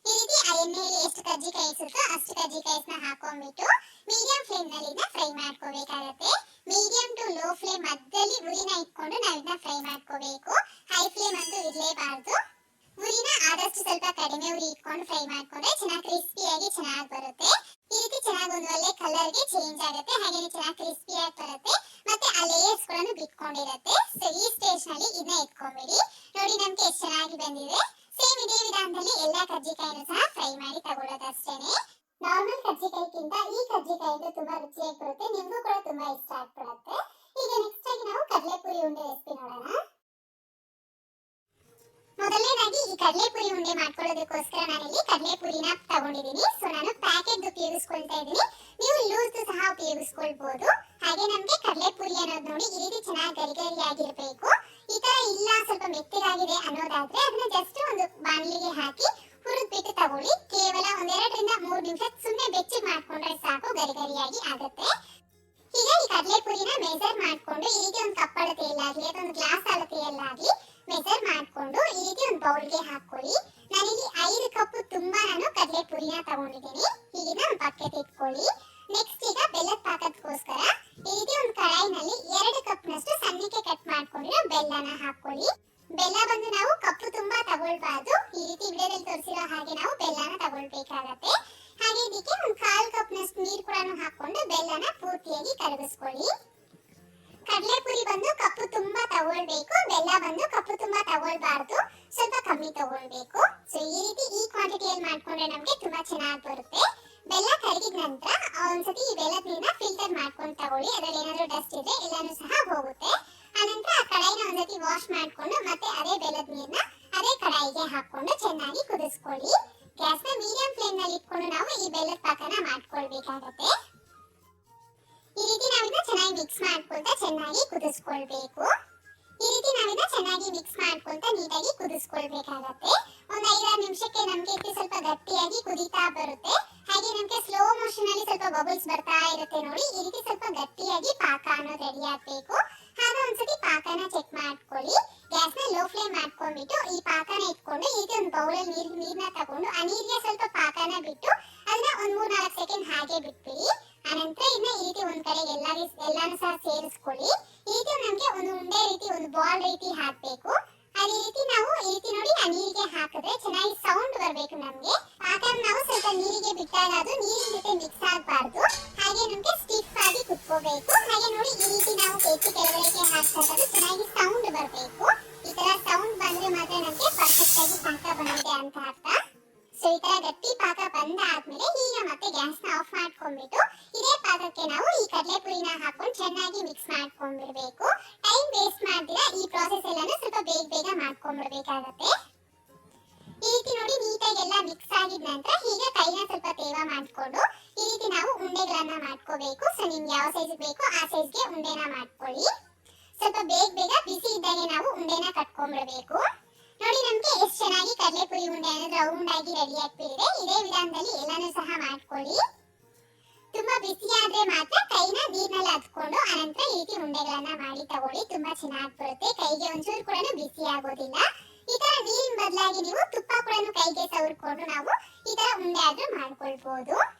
ಈ ರೀತಿ ಆ ಎಣ್ಣೆಯಲ್ಲಿ ಎಷ್ಟು ಕಜ್ಜಿಕಾಯಿ ಇರುತ್ತೋ ಅಷ್ಟು ಕಜ್ಜಿಕಾಯಿನ ಹಾಕೊಂಡ್ಬಿಟ್ಟು ಮೀಡಿಯಂ ಫ್ಲೇಮ್ ನಲ್ಲಿ ಫ್ರೈ ಮಾಡ್ಕೋಬೇಕಾಗತ್ತೆ. ಮೀಡಿಯಂ ಟು ಲೋ ಫ್ಲೇಮ್ ಮಧ್ಯದಲ್ಲಿ ಉರಿನ ಇಟ್ಕೊಂಡು ನಾವು ಇದನ್ನ ಫ್ರೈ ಮಾಡ್ಕೋಬೇಕು. ಹೈ ಫ್ಲೇಮ್ ಅಂತೂ ಇರಲೇಬಾರದು. ಉರಿನ ಆದಷ್ಟು ಸ್ವಲ್ಪ ಕಡಿಮೆ ಉರಿ ಇಟ್ಕೊಂಡು ಫ್ರೈ ಮಾಡ್ಕೊಂಡ್ರೆ ಚೆನ್ನಾಗಿ ಕ್ರಿಸ್ಪಿಯಾಗಿ ಚೆನ್ನಾಗಿ ಬರುತ್ತೆ. ಈ ರೀತಿ ಚೆನ್ನಾಗಿ ಒಂದು ಒಳ್ಳೆ ಕಲರ್ಗೆ ಚೇಂಜ್ ಆಗುತ್ತೆ, ಹಾಗೆ ಚೆನ್ನಾಗಿ ಕ್ರಿಸ್ಪಿಯಾಗಿ ಬರುತ್ತೆ, ಮತ್ತೆ ಆ ಲೇಯರ್ಸ್ ಕೂಡ ಬಿಟ್ಕೊಂಡಿರುತ್ತೆ. ಸೊ ಈ ಸ್ಟೇಜ್ ನಲ್ಲಿ ಇದನ್ನ ಎತ್ಕೊಂಡ್ಬಿಡಿ. ನೋಡಿ ನಮ್ಗೆ ಎಷ್ಟು ಚೆನ್ನಾಗಿ ಬಂದಿದೆ. ಸೇಮ್ ಇದೇ ವಿಧಾನದಲ್ಲಿ ಎಲ್ಲಾ ಕಜ್ಜಿಕಾಯಿನೂ ಸಹ ಫ್ರೈ ಮಾಡಿ ತಗೊಳ್ಳೋದಷ್ಟೇನೆ. ನಾರ್ಮಲ್ ಕಜ್ಜಿಕಾಯಿಗಿಂತ ಈ ಕಜ್ಜಿಕಾಯಿ ತುಂಬಾ ರುಚಿಯಾಗಿ ಬರುತ್ತೆ, ನಿಮ್ಗೂ ಕೂಡ ತುಂಬಾ ಇಷ್ಟ ಆಗ್ಬಿಡುತ್ತೆ. ಈಗ ನೆಕ್ಸ್ಟ್ ಆಗಿ ನಾವು ಕಡಲೆಪುರಿ ಉಂಡೆ ರೆಸಿಪಿ ನೋಡೋಣ. ಮೊದಲನೇದಾಗಿ ಈ ಕಡಲೆಪುರಿ ಉಂಡೆ ಮಾಡ್ಕೊಳ್ಳೋದಕ್ಕೋಸ್ಕರ ನಾನಿಲ್ಲಿ ಕಡಲೆಪುರಿನ ತಗೊಂಡಿದ್ದೀನಿ. ಸೊ ನಾನು ಪ್ಯಾಕೆಟ್ ಉಪಯೋಗಿಸ್ಕೊಳ್ತಾ ಇದ್ದೀನಿ, ನೀವು ಲೂಸ್ ಸಹ ಉಪಯೋಗಿಸ್ಕೊಳ್ಬಹುದು. ಹಾಗೆ ನಮ್ಗೆ ಕಡಲೆಪುರಿ ಅನ್ನೋದು ನೋಡಿ ಈ ರೀತಿ ಚೆನ್ನಾಗಿ ಗರಿಗರಿಯಾಗಿರ್ಬೇಕು. ಈ ತರ ಇಲ್ಲ ಸ್ವಲ್ಪ ಮೆತ್ತಗಾಗಿದೆ ಅನ್ನೋದಾದ್ರೆ ಅದನ್ನ ಜಸ್ಟ್ ಒಂದು ಬಾಣಲಿಗೆ ಹಾಕಿ ಹುರಿದ್ಬಿಟ್ಟು ತಗೊಳ್ಳಿ. ಕೇವಲ 2-3 ನಿಮಿಷ ಸುಮ್ಮನೆ ಬೆಚ್ಚಗೆ ಮಾಡ್ಕೊಂಡ್ರೆ ಸಾಕು, ಗರಿಗರಿಯಾಗಿ ಆಗುತ್ತೆ. ಈಗ ಈ ಕಡಲೆಪುರಿನ ಮೆಜರ್ ಮಾಡ್ಕೊಂಡು ಈ ರೀತಿ ಒಂದು ಕಪ್ ಅಳತೆಯಲ್ಲಾಗ್ಲಿ ಅಥವಾ ಒಂದು ಗ್ಲಾಸ್ ಅಳತೆಯಲ್ಲಾಗ್ಲಿ ಮೆಜರ್ ಮಾಡ್ಕೊಂಡು ಈ ರೀತಿ ಒಂದು ಬೌಲ್ಗೆ ಹಾಕೊಳ್ಳಿ. ನಾನಿಲ್ಲಿ 5 ಕಪ್ ತುಂಬಾ ಕಡಲೆಪುರಿನ ತಗೊಂಡಿದ್ದೀನಿ. ಹೀಗಿನ ಒಂದು ಪಕ್ಕಕ್ಕೆ ಇಟ್ಕೊಳ್ಳಿ. ನೆಕ್ಸ್ಟ್ ಈಗ ಬೆಲ್ಲದ ಪಾಕಕ್ಕೋಸ್ಕರ ಈ ರೀತಿ ಒಂದು ಕಡಾಯಿನಲ್ಲಿ 2 ಕಪ್ನಷ್ಟು ಸಣ್ಣಕ್ಕೆ ಕಟ್ ಮಾಡ್ಕೊಂಡಿರೋ ಬೆಲ್ಲನ ಹಾಕೊಳ್ಳಿ. ಬೆಲ್ಲ ಬಂದು ನಾವು ಕಪ್ಪು ತುಂಬಾ ತಗೊಳ್ಬಾರ್ದು, ಈ ರೀತಿ ವಿಡಿಯೋದಲ್ಲಿ ತೋರಿಸಿರೋ ಹಾಗೆ ನಾವು ಬೆಲ್ಲನ ತಗೊಳ್ಬೇಕಾಗತ್ತೆ. ಹಾಗೆ ಇದಕ್ಕೆ ಒಂದು 1/4 ಕಪ್ನಷ್ಟು ನೀರು ಕೂಡ ಹಾಕೊಂಡು ಬೆಲ್ಲನ ಪೂರ್ತಿಯಾಗಿ ಕರಗಿಸ್ಕೊಳ್ಳಿ. ಕಡಲೆಪುರಿ ಬಂದು ಕಪ್ಪು ತುಂಬಾ ತಗೊಳ್ಬೇಕು, ಬೆಲ್ಲ ಬಂದು ಕಪ್ಪು ತುಂಬಾ ತಗೊಳ್ಬಾರ್ದು, ಸ್ವಲ್ಪ ಕಮ್ಮಿ ತಗೊಳ್ಬೇಕು. ಸೊ ಈ ರೀತಿ ಈ ಕ್ವಾಂಟಿಟಿಯಲ್ಲಿ ಮಾಡ್ಕೊಂಡ್ರೆ ನಮ್ಗೆ ತುಂಬಾ ಚೆನ್ನಾಗಿ ಬರುತ್ತೆ. ಬೆಲ್ಲ ಕರಗಿದ ನಂತರ ಒಂದ್ಸತಿ ಈ ಬೆಲ್ಲದ ನೀರನ್ನ ಫಿಲ್ಟರ್ ಮಾಡ್ಕೊಂಡು ತಗೊಳ್ಳಿ. ಅದರಲ್ಲಿ ಏನಾದ್ರು ಡಸ್ಟ್ ಇದ್ರೆ ಎಲ್ಲಾನು ಸಹ ಹೋಗುತ್ತೆ. ಆನಂತರ ಆ ಕಡಾಯಿನ ಒಂದ್ಸತಿ ವಾಶ್ ಮಾಡ್ಕೊಂಡು ಮತ್ತೆ ಅದೇ ಬೆಲ್ಲದ ನೀರನ್ನ ಅದೇ ಕಡಾಯಿಗೆ ಹಾಕೊಂಡು ಚೆನ್ನಾಗಿ ಕುದಿಸ್ಕೊಳ್ಳಿ. ಗ್ಯಾಸ್ನ ಮೀಡಿಯಂ ಫ್ಲೇಮ್ ನಲ್ಲಿ ಇಟ್ಕೊಂಡು ನಾವು ಈ ಬೆಲ್ಲದ ಪಾಕನ ಮಾಡ್ಕೊಳ್ಬೇಕಾಗತ್ತೆ. ಈ ರೀತಿ ನಾವಿದನ್ನ ಚೆನ್ನಾಗಿ ಮಿಕ್ಸ್ ಮಾಡ್ಕೊಳ್ತಾ ಚೆನ್ನಾಗಿ ಕುದಿಸ್ಕೊಳ್ಬೇಕು. ಈ ರೀತಿ ನಾವಿದನ್ನ ಚೆನ್ನಾಗಿ ಮಿಕ್ಸ್ ಮಾಡ್ಕೊಳ್ತಾ ನೀಟಾಗಿ ಕುದಿಸ್ಕೊಳ್ಬೇಕಾಗತ್ತೆ. ಒಂದು 5-6 ನಿಮಿಷಕ್ಕೆ ನಮ್ಗೆ ಇದು ಸ್ವಲ್ಪ ಗಟ್ಟಿಯಾಗಿ ಕುದೀತಾ ಬರುತ್ತೆ. ಹಾಗೆ ನಮ್ಗೆ ಸ್ಲೋ ಮೋಷನ್ ಅಲ್ಲಿ ಸ್ವಲ್ಪ ಬಬಲ್ಸ್ ಬರ್ತಾ ಇರುತ್ತೆ ನೋಡಿ. ಈ ರೀತಿ ಸ್ವಲ್ಪ ಗಟ್ಟಿಯಾಗಿ ಪಾಕ ಅನ್ನೋದು ರೆಡಿ ಆಗ್ಬೇಕು. ಹಾಗ ಒಂದ್ಸತಿ ಪಾಕನ ಚೆಕ್ ಮಾಡ್ಕೊಳ್ಳಿ. ಗ್ಯಾಸ್ನ ಲೋ ಫ್ಲೇಮ್ ಮಾಡ್ಕೊಂಡ್ಬಿಟ್ಟು ಈ ಪಾಕನ ಇಟ್ಕೊಂಡು ಈ ರೀತಿ ಒಂದು ಬೌಲಲ್ಲಿ ನೀರ್ನ ತಗೊಂಡು ಆ ನೀರಿಗೆ ಸ್ವಲ್ಪ ಪಾಕನ ಬಿಟ್ಟು ಅದನ್ನ ಒಂದು 3-4 ಸೆಕೆಂಡ್ ಹಾಗೆ ಬಿಟ್ಬಿಡಿ. ಆನಂತರ ಇದನ್ನ ಈ ರೀತಿ ಒಂದ್ ಕಡೆ ಎಲ್ಲಾನು ಸಹ ಸೇರಿಸ್ಕೊಳ್ಳಿ. ಈ ರೀತಿ ನಮ್ಗೆ ಒಂದು ಉಂಡೆ ರೀತಿ ಒಂದು ಬಾಲ್ ರೀತಿ ಹಾಕ್ಬೇಕು. ಅದೇ ರೀತಿ ನಾವು ಈ ರೀತಿ ನೋಡಿ ಆ ನೀರಿಗೆ ಹಾಕಿದ್ರೆ ಚೆನ್ನಾಗಿ ಸೌಂಡ್ ಬರ್ಬೇಕು ನಮ್ಗೆ. ಪಾಕನ ನಾವು ಸ್ವಲ್ಪ ನೀರಿಗೆ ಬಿಟ್ಟಾಗ ಅದು ನೀರಿನ ಜೊತೆ ಮಿಕ್ಸ್ ಆಗಬಾರ್ದು, ಹಾಗೆ ನಮ್ಗೆ ಸ್ಟಿಫ್ ಆಗಿ ಕುತ್ಕೋಬೇಕು. ಹಾಗೆ ನೋಡಿ ಈ ರೀತಿ ನಾವು ಕೆಚ್ಚಿ ಕೆಳಗಡೆಗೆ ಹಾಕ್ದಾಗ ಚೆನ್ನಾಗಿ ಸೌಂಡ್ ಬರ್ಬೇಕು. ಈ ತರ ಸೌಂಡ್ ಬಂದ್ರೆ ಮಾತ್ರ ನಮ್ಗೆ ಪರ್ಫೆಕ್ಟ್ ಆಗಿ ಪಾಕ ಬಂದಿದೆ ಅಂತ ಅರ್ಥ. ಸೊ ಈ ತರ ಗಟ್ಟಿ ಪಾಕ ಬಂದಾದ್ಮೇಲೆ ಈಗ ಮತ್ತೆ ಗ್ಯಾಸ್ನ ಆಫ್ ಮಾಡ್ಕೊಂಡ್ಬಿಟ್ಟು ಇದೇ ಪಾಕಕ್ಕೆ ನಾವು ಈ ಕಡಲೆಪುರಿನ ಹಾಕೊಂಡು ಚೆನ್ನಾಗಿ ಮಿಕ್ಸ್ ಮಾಡ್ಕೊಂಡ್ಬಿಡ್ಬೇಕು. ಟೈಮ್ ವೇಸ್ಟ್ ಮಾಡ್ತೀರಾ, ಈ ಪ್ರಾಸೆಸ್ ಎಲ್ಲಾನು ಸ್ವಲ್ಪ ಬೇಗ ಮಾಡ್ಕೊಂಡ್ಬಿಡ್ಬೇಕಾಗತ್ತೆ. ಈ ರೀತಿ ನೋಡಿ ನೀಟಾಗಿ ಎಲ್ಲ ಮಿಕ್ಸ್ ಆಗಿದ ನಂತರ ಈಗ ಕೈನ ಸ್ವಲ್ಪ ತೇವ ಮಾಡ್ಕೊಂಡು ಈ ರೀತಿ ನಾವು ಉಂಡೆಗಳನ್ನ ಮಾಡ್ಕೋಬೇಕು. ಸೊ ನಿಮ್ಗೆ ಯಾವ ಸೈಜ್ ಬೇಕೋ ಆ ಸೈಜ್ಗೆ ಉಂಡೆನ ಮಾಡ್ಕೊಳ್ಳಿ. ಸ್ವಲ್ಪ ಬೇಗ ಬಿಸಿ ಇದ್ದಾಗೆ ನಾವು ಉಂಡೆನ ಕಟ್ಕೊಂಡ್ಬಿಡ್ಬೇಕು. ನೋಡಿ ನಮ್ಗೆ ಎಷ್ಟು ಚೆನ್ನಾಗಿ ಕಡಲೆಪುರಿ ಉಂಡೆ ಅನ್ನೋದು ರೌಂಡ್ ಆಗಿ ರೆಡಿ ಆಗ್ಬಿಟ್ಟಿದೆ. ಇದೇ ವಿಧಾನದಲ್ಲಿ ಎಲ್ಲಾನು ಸಹ ಮಾಡ್ಕೊಳ್ಳಿ. ತುಂಬಾ ಬಿಸಿ ಆದ್ರೆ ಮಾತ್ರ ಕೈನ ನೀರ್ನಲ್ಲಿ ಹತ್ಕೊಂಡು ಅನಂತರ ಈ ರೀತಿ ಉಂಡೆಗಳನ್ನ ಮಾಡಿ ತಗೊಳ್ಳಿ. ತುಂಬಾ ಚೆನ್ನಾಗಿ ಬರುತ್ತೆ, ಕೈಗೆ ಒಂಚೂರು ಕೂಡ ಬಿಸಿ ಆಗೋದಿಲ್ಲ. ಈ ತರ ನೀರಿನ ಬದಲಾಗಿ ನೀವು ತುಪ್ಪ ಕೂಡ ಕೈಗೆ ಸವರ್ಕೊಂಡು ನಾವು ಈ ತರ ಉಂಡೆ ಆದ್ರೂ ಮಾಡ್ಕೊಳ್ಬಹುದು.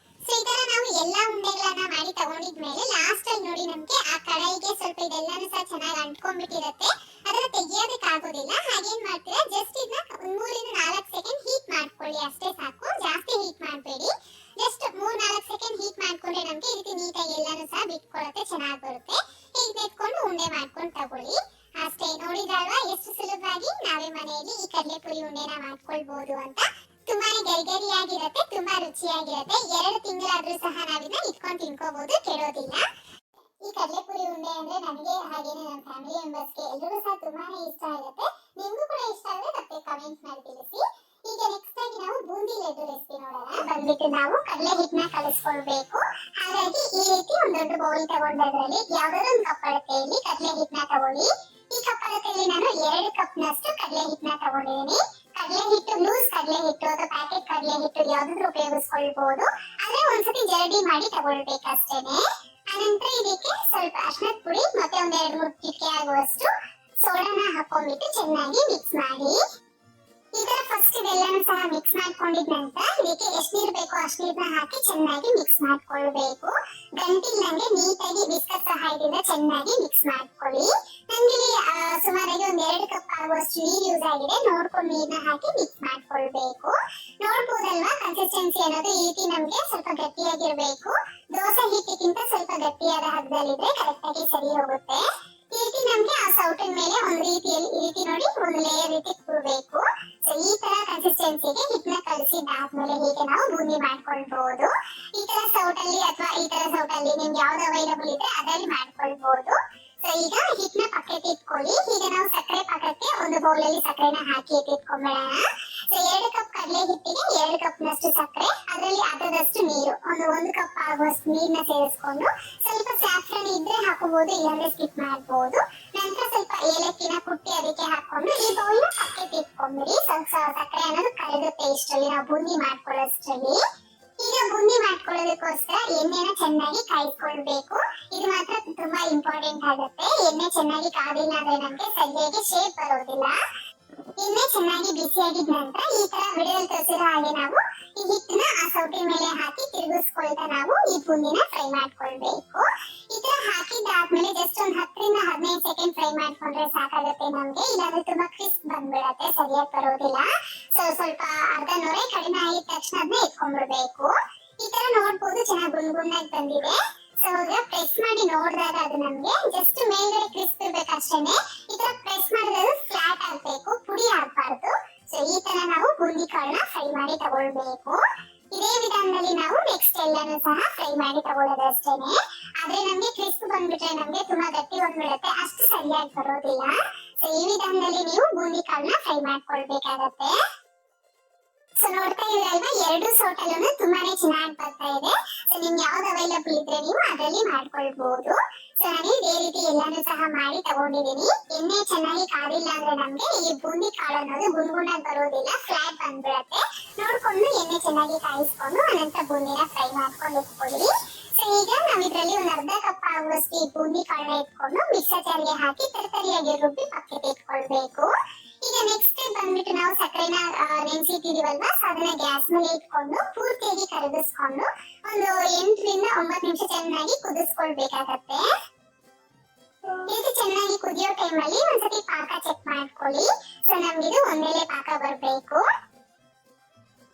ಸೊ ಈ ತರ ನಾವು ಎಲ್ಲಾ ಉಂಡೆಗಳನ್ನ ಮಾಡಿ ತಗೊಂಡಿದ್ಮೇಲೆ ಲಾಸ್ಟ್ ಅಲ್ಲಿ ನೋಡಿ ನಮ್ಗೆ ಆ ಕಡಾಯಿಗೆ ಸ್ವಲ್ಪ ಇದೆಲ್ಲಾನು ಸಹ ಚೆನ್ನಾಗಿ ಅಂಟ್ಕೊಂಡ್ಬಿಟ್ಟಿರುತ್ತೆ, ಅದನ್ನ ತೆಗಿಯೋದಕ್ಕಾಗೋದಿಲ್ಲ. ಹಾಗೇನ್ ಮಾಡ್ತೀರಾ, ಜಸ್ಟ್ ಇದನ್ನ 3-4 ಸೆಕೆಂಡ್ ಹೀಟ್ ಮಾಡ್ಕೊಳ್ಳಿ, ಅಷ್ಟೇ ಸಾಕು. ಜಾಸ್ತಿ ಹೀಟ್ ಮಾಡಬೇಡಿ, ಜಸ್ಟ್ 3-4 ಸೆಕೆಂಡ್ ಹೀಟ್ ಮಾಡ್ಕೊಂಡ್ರೆ ನಮ್ಗೆ ಈ ರೀತಿ ನೀಟಾಗಿ ಎಲ್ಲಾನು ಸಹ ಬಿಟ್ಕೊಳ್ಳುತ್ತೆ, ಚೆನ್ನಾಗಿ ಬರುತ್ತೆ. ಈಗ ಎತ್ಕೊಂಡು ಉಂಡೆ ಮಾಡ್ಕೊಂಡು ತಗೊಳ್ಳಿ. ಅಷ್ಟೇ, ನೋಡಿದ್ರಲ್ವಾ ಎಷ್ಟು ಸುಲಭವಾಗಿ ನಾವೇ ಮನೆಯಲ್ಲಿ ಈ ಕಡಲೆಪುರಿ ಉಂಡೆನ ಮಾಡ್ಕೊಳ್ಬಹುದು ಅಂತ. ತುಂಬಾನೇ ಗರಿಗರಿಯಾಗಿರುತ್ತೆ, ತುಂಬಾ ರುಚಿಯಾಗಿರುತ್ತೆ. 2 ತಿಂಗಳಾದ್ರೂ ಸಹ ನಾವಿದನ್ನ ಇಟ್ಕೊಂಡು ತಿನ್ಕೋಬಹುದು, ಕೆಡೋದಿಲ್ಲ. ಈ ಕಡಲೆಪುರಿ ಉಂಡೆ ಅಂದ್ರೆ ನನಗೆ ಹಾಗೇನೆ ನನ್ನ ಫ್ಯಾಮಿಲಿ ಮೆಂಬರ್ಸ್ಗೆ ಎಲ್ಲರಿಗೂ ಸಹ ತುಂಬಾನೇ ಇಷ್ಟ ಆಗುತ್ತೆ. ನಿಮ್ಗೂ ಕೂಡ ಇಷ್ಟ ಆದ್ರೆ ತಪ್ಪದೆ ಕಮೆಂಟ್ ಮಾಡಿ ತಿಳಿಸಿ. ಈಗ ನೆಕ್ಸ್ಟ್ ಆಗಿ ನಾವು ಬೂಂದಿ ಲಡ್ಡು ರೆಸಿಪಿ ನೋಡೋಣ. ಬಂದ್ಬಿಟ್ಟು ನಾವು ಕಡಲೆ ಹಿಟ್ಟನ್ನ ಕಲಿಸ್ಕೊಳ್ಬೇಕು. ಹಾಗಾಗಿ ಈ ರೀತಿ ಒಂದು ದೊಡ್ಡ ಬೌಲ್ ತಗೊಂಡದ್ರಲ್ಲಿ ಯಾವ್ದಾದ್ರು ಒಂದು ಕಪ್ ಅಳತೆಯಲ್ಲಿ ಕಡಲೆ ಹಿಟ್ಟನ್ನ ತಗೊಳ್ಳಿ. ಈ ಕಪ್ ಅಳತೆಯಲ್ಲಿ ನಾನು 2 ಕಪ್ನಷ್ಟು ಕಡಲೆ ಹಿಟ್ಟನ್ನ ತಗೊಂಡಿದ್ದೀನಿ. ಕಡಲೆ ಹಿಟ್ಟು ಲೂಸ್ ಕಡಲೆ ಹಿಟ್ಟು ಅಥವಾ ಪ್ಯಾಕೆಟ್ ಕಡಲೆ ಹಿಟ್ಟು ಯಾವ್ದಾದ್ರು ಉಪಯೋಗಿಸ್ಕೊಳ್ಬಹುದು, ಆದ್ರೆ ಒಂದ್ಸತಿ ಜರಡಿ ಮಾಡಿ ತಗೊಳ್ಬೇಕಷ್ಟೇನೆ. ಅನಂತರ ಇದಕ್ಕೆ ಸ್ವಲ್ಪ ಅರಿಶಿನದ ಪುಡಿ ಮತ್ತೆ 1-2-3 ಚಿಟಿಕೆ ಆಗುವಷ್ಟು ಸೋಡಾನ ಹಾಕೊಂಡ್ಬಿಟ್ಟು ಚೆನ್ನಾಗಿ ಮಿಕ್ಸ್ ಮಾಡಿ. ಈ ತರ ಫಸ್ಟ್ ಇದೆಲ್ಲನೂ ಸಹ ಮಿಕ್ಸ್ ಮಾಡ್ಕೊಂಡಿದ ನಂತರ ಇದಕ್ಕೆ ಎಷ್ಟು ನೀರು ಬೇಕೋ ಅಷ್ಟು ನೀರನ್ನ ಹಾಕಿ ಚೆನ್ನಾಗಿ ಮಿಕ್ಸ್ ಮಾಡ್ಕೊಳ್ಬೇಕು. ಗಂಟಿಲ್ದಂಗೆ ನೀಟಾಗಿ ವಿಸ್ಕರ್ ಸಹಾಯದಿಂದ ಚೆನ್ನಾಗಿ ಮಿಕ್ಸ್ ಮಾಡ್ಕೊಳ್ಳಿ. ನಮ್ಗೆ ಸುಮಾರಾಗಿ ಒಂದ್ 2 ಕಪ್ ಆಗುವಷ್ಟು ನೀರು ಯೂಸ್ ಆಗಿದೆ. ನೋಡ್ಕೊಂಡು ನೀರನ್ನ ಹಾಕಿ ಮಿಕ್ಸ್ ಮಾಡ್ಕೊಳ್ಬೇಕು. ನೋಡ್ಬೋದಲ್ವಾ ಕನ್ಸಿಸ್ಟೆನ್ಸಿ ಅನ್ನೋದು ಈ ರೀತಿ ನಮ್ಗೆ ಸ್ವಲ್ಪ ಗಟ್ಟಿಯಾಗಿರ್ಬೇಕು. ದೋಸೆ ಹಿಟ್ಟಿಗಿಂತ ಸ್ವಲ್ಪ ಗಟ್ಟಿಯಾದ ಹದದಲ್ಲಿದ್ರೆ ಕರೆಕ್ಟ್ ಆಗಿ ಸರಿ ಹೋಗುತ್ತೆ. ಈ ರೀತಿ ನಮ್ಗೆ ಆ ಸೌಟಿನ ಮೇಲೆ ಒಂದ್ ರೀತಿಯಲ್ಲಿ ಈ ರೀತಿ ನೋಡಿ ಒಂದು ಲೇಯರ್ ರೀತಿ ಕೂರ್ಬೇಕು. ಸೊ ಈ ತರ ಕನ್ಸಿಸ್ಟೆನ್ಸಿಗೆ ಹಿಟ್ಟನ್ನ ಕಲಸಿದಾದ್ಮೇಲೆ ಹೀಗೆ ನಾವು ಬೂಂದಿ ಮಾಡ್ಕೊಳ್ಬಹುದು. ಈ ತರ ಸೌಟಲ್ಲಿ ಅಥವಾ ಈ ತರ ಸೌಟಲ್ಲಿ ನಿಮ್ಗೆ ಯಾವ್ದು ಅವೈಲಬಲ್ ಇದ್ರೆ ಅದರಲ್ಲಿ ಮಾಡ್ಕೊಳ್ಬಹುದು. ಸೊ ಈಗ ಹಿಟ್ಟನ್ನ ಪಕ್ಕಕ್ಕೆ ಇಟ್ಕೊಳ್ಳಿ. ಈಗ ನಾವು ಸಕ್ಕರೆ ಪಾಕಕ್ಕೆ ಒಂದು ಬೌಲ್ ಅಲ್ಲಿ ಸಕ್ಕರೆನ ಹಾಕಿ ಇಟ್ಕೊಂಡ್ಬಿಡೋಣ. ಸೊ 2 ಕಪ್ ಕಡಲೆ ಹಿಟ್ಟಿಗೆ 2 ಕಪ್ ನಷ್ಟು ಸಕ್ಕರೆ, ಅದರಲ್ಲಿ ಅರ್ಧದಷ್ಟು ನೀರು, ಒಂದು ಕಪ್ ಆಗುವಷ್ಟು ನೀರನ್ನ ಸೇರಿಸ್ಕೊಂಡು ಸ್ವಲ್ಪ ಸ್ಯಾಫ್ರನ್ ಇದ್ರೆ ಹಾಕೋಬಹುದು, ಇಲ್ಲಾಂದ್ರೆ ಸ್ಕಿಪ್ ಮಾಡಬಹುದು. ನಂತರ ಸ್ವಲ್ಪ ಏಲಕ್ಕಿನ ಕುಟ್ಟಿ ಅದಕ್ಕೆ ಹಾಕೊಂಡು ಈ ಬೌಲ್ ನ ಪಕ್ಕಕ್ಕೆ ಇಟ್ಕೊಂಡ್ಬಿಡಿ. ಸ್ವಲ್ಪ ಸಕ್ಕರೆ ಅನ್ನೋದು ಕರಗುತ್ತೆ ಇಷ್ಟರಲ್ಲಿ ನಾವು ಬೂಂದಿ ಮಾಡ್ಕೊಳ್ಳೋಷ್ಟರಲ್ಲಿ. ಈಗ ಬೂಂದಿ ಮಾಡ್ಕೊಳ್ಳೋದಕ್ಕೋಸ್ಕರ ಎಣ್ಣೆನ ಚೆನ್ನಾಗಿ ಕಾಯಿಸ್ಕೊಳ್ಬೇಕು. ಇದು ಮಾತ್ರ ತುಂಬಾ ಇಂಪಾರ್ಟೆಂಟ್ ಆಗುತ್ತೆ. ಎಣ್ಣೆ ಚೆನ್ನಾಗಿ ಕಾದಿಲ್ಲ ಅಂದ್ರೆ ನಮ್ಗೆ ಸರಿಯಾಗಿ ಶೇಪ್ ಬರೋದಿಲ್ಲ. ಎಣ್ಣೆ ಚೆನ್ನಾಗಿ ಬಿಸಿಯಾಗಿದ ನಂತರ ಈ ತರ ವಿಡಿಯೋದಲ್ಲಿ ತೋರಿಸಿರೋ ಹಾಗೆ ನಾವು ಈ ಹಿಟ್ಟನ್ನ ಆ ಸೌಟಿನ ಮೇಲೆ ಹಾಕಿ ತಿರುಗಿಸ್ಕೊಳ್ತಾ ನಾವು ಈ ಬೂಂದಿನ ಫ್ರೈ ಮಾಡ್ಕೊಳ್ಬೇಕು. ಈ ತರ ಹಾಕಿದ್ದಾದ್ಮೇಲೆ ಜಸ್ಟ್ ಒಂದ್ 10 ರಿಂದ 15 ಸೆಕೆಂಡ್ ಫ್ರೈ ಮಾಡ್ಕೊಂಡ್ರೆ ಸಾಕಾಗುತ್ತೆ ನಮ್ಗೆ. ಇಲ್ಲಾಂದ್ರೆ ತುಂಬಾ ಕ್ರಿಸ್ಪ್ ಬಂದ್ಬಿಡತ್ತೆ, ಸರಿಯಾಗಿ ಬರೋದಿಲ್ಲ. ಸೊ ಸ್ವಲ್ಪ ಅರ್ಧ ನೊರೆ ಕಡಿಮೆ ಆಗಿದ ತಕ್ಷಣ ಅದನ್ನ ಎತ್ಕೊಂಡ್ಬಿಡ್ಬೇಕು. ಈ ತರ ನೋಡ್ಬೋದು ಚೆನ್ನಾಗಿ ಗುಂಡ್ಗುಂಡಾಗಿ ಬಂದಿದೆ. ಸೊ ಈಗ ಪ್ರೆಸ್ ಮಾಡಿ ನೋಡಿದಾಗ ಅದು ನಮ್ಗೆ ಜಸ್ಟ್ ಮೇಲ್ಗಡೆ ಕ್ರಿಸ್ಪ್ ಇರ್ಬೇಕು ಅಷ್ಟೇನೆ. ಈ ತರ ಪ್ರೆಸ್ ಮಾಡಿದ್ರೆ ಫ್ಲಾಟ್ ಆಗ್ಬೇಕು, ಪುಡಿ ಆಗ್ಬಾರ್ದು. ಸೊ ಈ ತರ ನಾವು ಬೂಂದಿ ಕಾಳನ್ನ ಫ್ರೈ ಮಾಡಿ ತಗೊಳ್ಬೇಕು. ಇದೇ ವಿಧಾನದಲ್ಲಿ ನಾವು ನೆಕ್ಸ್ಟ್ ಎಲ್ಲಾನು ಸಹ ಫ್ರೈ ಮಾಡಿ ತಗೊಳ್ಳೋದು ಅಷ್ಟೇನೆ. ಆದ್ರೆ ನಮ್ಗೆ ಕ್ರಿಸ್ಪ್ ಬಂದ್ಬಿಟ್ರೆ ನಮ್ಗೆ ತುಂಬಾ ಗಟ್ಟಿ ಬಂದ್ಬಿಡುತ್ತೆ, ಅಷ್ಟು ಸರಿಯಾಗಿ ಬರೋದಿಲ್ಲ. ಸೊ ಈ ವಿಧಾನದಲ್ಲಿ ನೀವು ಬೂಂದಿ ಕಾಳನ್ನ ಫ್ರೈ ಮಾಡ್ಕೊಳ್ಬೇಕಾಗತ್ತೆ. ಸೊ ನೋಡ್ತಾ ಇದ್ರಲ್ವಾ 2 ಸೌಟಲ್ಲೂ ತುಂಬಾನೇ ಚೆನ್ನಾಗಿ ಬರ್ತಾ ಇದೆ. ಸೊ ನಿಮ್ಗೆ ಯಾವ್ದು ಅವೈಲಬಲ್ ಇದ್ರೆ ನೀವು ಅದರಲ್ಲಿ ಮಾಡ್ಕೊಳ್ಬಹುದು. ಸೊ ನಾನು ಇದೇ ರೀತಿ ಎಲ್ಲಾನು ಸಹ ಮಾಡಿ ತಗೊಂಡಿದ್ದೀನಿ. ಎಣ್ಣೆ ಚೆನ್ನಾಗಿ ಕಾದಿಲ್ಲ ಅಂದ್ರೆ ನಮ್ಗೆ ಈ ಬೂಂದಿ ಕಾಳು ಅನ್ನೋದು ಗುಂಡ್ಗುಂಡಾಗಿ ಬರೋದಿಲ್ಲ, ಫ್ಲಾಟ್ ಬಂದ್ಬಿಡತ್ತೆ. ನೋಡ್ಕೊಂಡು ಎಣ್ಣೆ ಚೆನ್ನಾಗಿ ಕಾಯಿಸ್ಕೊಂಡು ಅನಂತರ ಬೂಂದಿನ ಫ್ರೈ ಮಾಡ್ಕೊಂಡು ಇಟ್ಕೊಳ್ಳಿ. ಸೊ ಈಗ ನಾವ್ ಇದ್ರಲ್ಲಿ ಒಂದ್ ಅರ್ಧ ಕಪ್ ಆಗುವಷ್ಟು ಈ ಬೂಂದಿ ಕಾಳನ್ನ ಇಟ್ಕೊಂಡು ಮಿಕ್ಸರ್ ಜಾರ್ಗೆ ಹಾಕಿ ತರತರಿಯಾಗಿ ರುಬ್ಬಿ ಪಕ್ಕಕ್ಕೆ ಇಟ್ಕೊಳ್ಬೇಕು. ಈಗ ನೆಕ್ಸ್ಟ್ ಬಂದ್ಬಿಟ್ಟು ನಾವು ಸಕ್ಕರೆನ ನೆನೆಸಿಟ್ಟಿದೀವಲ್ವಾ, ಸೊ ಅದನ್ನ ಗ್ಯಾಸ್ ಮೇಲೆ ಇಟ್ಕೊಂಡು ಪೂರ್ತಿಯಾಗಿ ಕರಗಿಸ್ಕೊಂಡು ಒಂದು 8 ರಿಂದ 9 ನಿಮಿಷ ಚೆನ್ನಾಗಿ ಕುದಿಸ್ಕೊಳ್ಬೇಕಾಗತ್ತೆ. ಇದು ಚೆನ್ನಾಗಿ ಕುದಿಯೋ ಟೈಮಲ್ಲಿ ಒಂದ್ಸತಿ ಪಾಕ ಚೆಕ್ ಮಾಡ್ಕೊಳ್ಳಿ. ಸೊ ನಮ್ಗಿದು ಒಂದೇಲೆ ಪಾಕ ಬರ್ಬೇಕು.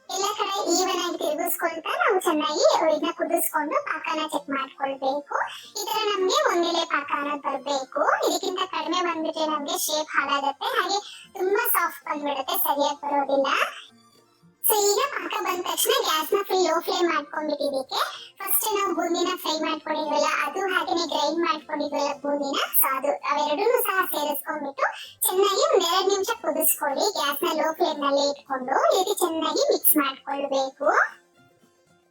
ಎಲ್ಲ ಕಡೆ ಈವನ್ ಆಗಿ ತಿರುಗಿಸ್ಕೊಳ್ತಾ ನಾವು ಚೆನ್ನಾಗಿ ಇದನ್ನ ಕುದಿಸ್ಕೊಂಡು ಪಾಕನ ಚೆಕ್ ಮಾಡ್ಕೊಳ್ಬೇಕು. ಈ ತರ ನಮ್ಗೆ ಒಂದೇಲೆ ಪಾಕ ಅನ್ನೋದು ಬರ್ಬೇಕು. ಇದಕ್ಕಿಂತ ಕಡಿಮೆ ಬಂದ್ಬಿಟ್ರೆ ನಮ್ಗೆ ಶೇಪ್ ಹಾಳಾಗತ್ತೆ, ಹಾಗೆ ತುಂಬಾ ಸಾಫ್ಟ್ ಬಂದ್ಬಿಡುತ್ತೆ, ಸರಿಯಾಗಿ ಬರೋದಿಲ್ಲ. ಸೊ ಈಗ ಪಾಕ ಬಂದ ತಕ್ಷಣ ಗ್ಯಾಸ್ ನ ಫುಲ್ ಲೋ ಫ್ಲೇಮ್ ಮಾಡ್ಕೊಂಡ್ಬಿಟ್ಟಿದ್ದಕ್ಕೆ ಫಸ್ಟ್ ನಾವು ಬೂಂದಿನ ಫ್ರೈ ಮಾಡ್ಕೊಂಡಿದ್ವಲ್ಲ ಅದು, ಹಾಗೇನೆ ಗ್ರೈಂಡ್ ಮಾಡ್ಕೊಂಡಿದ್ವಲ್ಲ ಬೂಂದಿನ, ಸೊ ಅದು ಅವೆರಡನ್ನೂ ಸಹ ಸೇರಿಸ್ಕೊಂಡ್ಬಿಟ್ಟು ಚೆನ್ನಾಗಿ ಒಂದ್ 2 ನಿಮಿಷ ಕುದಿಸ್ಕೊಳ್ಳಿ. ಗ್ಯಾಸ್ ನ ಲೋ ಫ್ಲೇಮ್ ನಲ್ಲಿ ಇಟ್ಕೊಂಡು ಈ ರೀತಿ ಚೆನ್ನಾಗಿ ಮಿಕ್ಸ್ ಮಾಡ್ಕೊಳ್ಬೇಕು.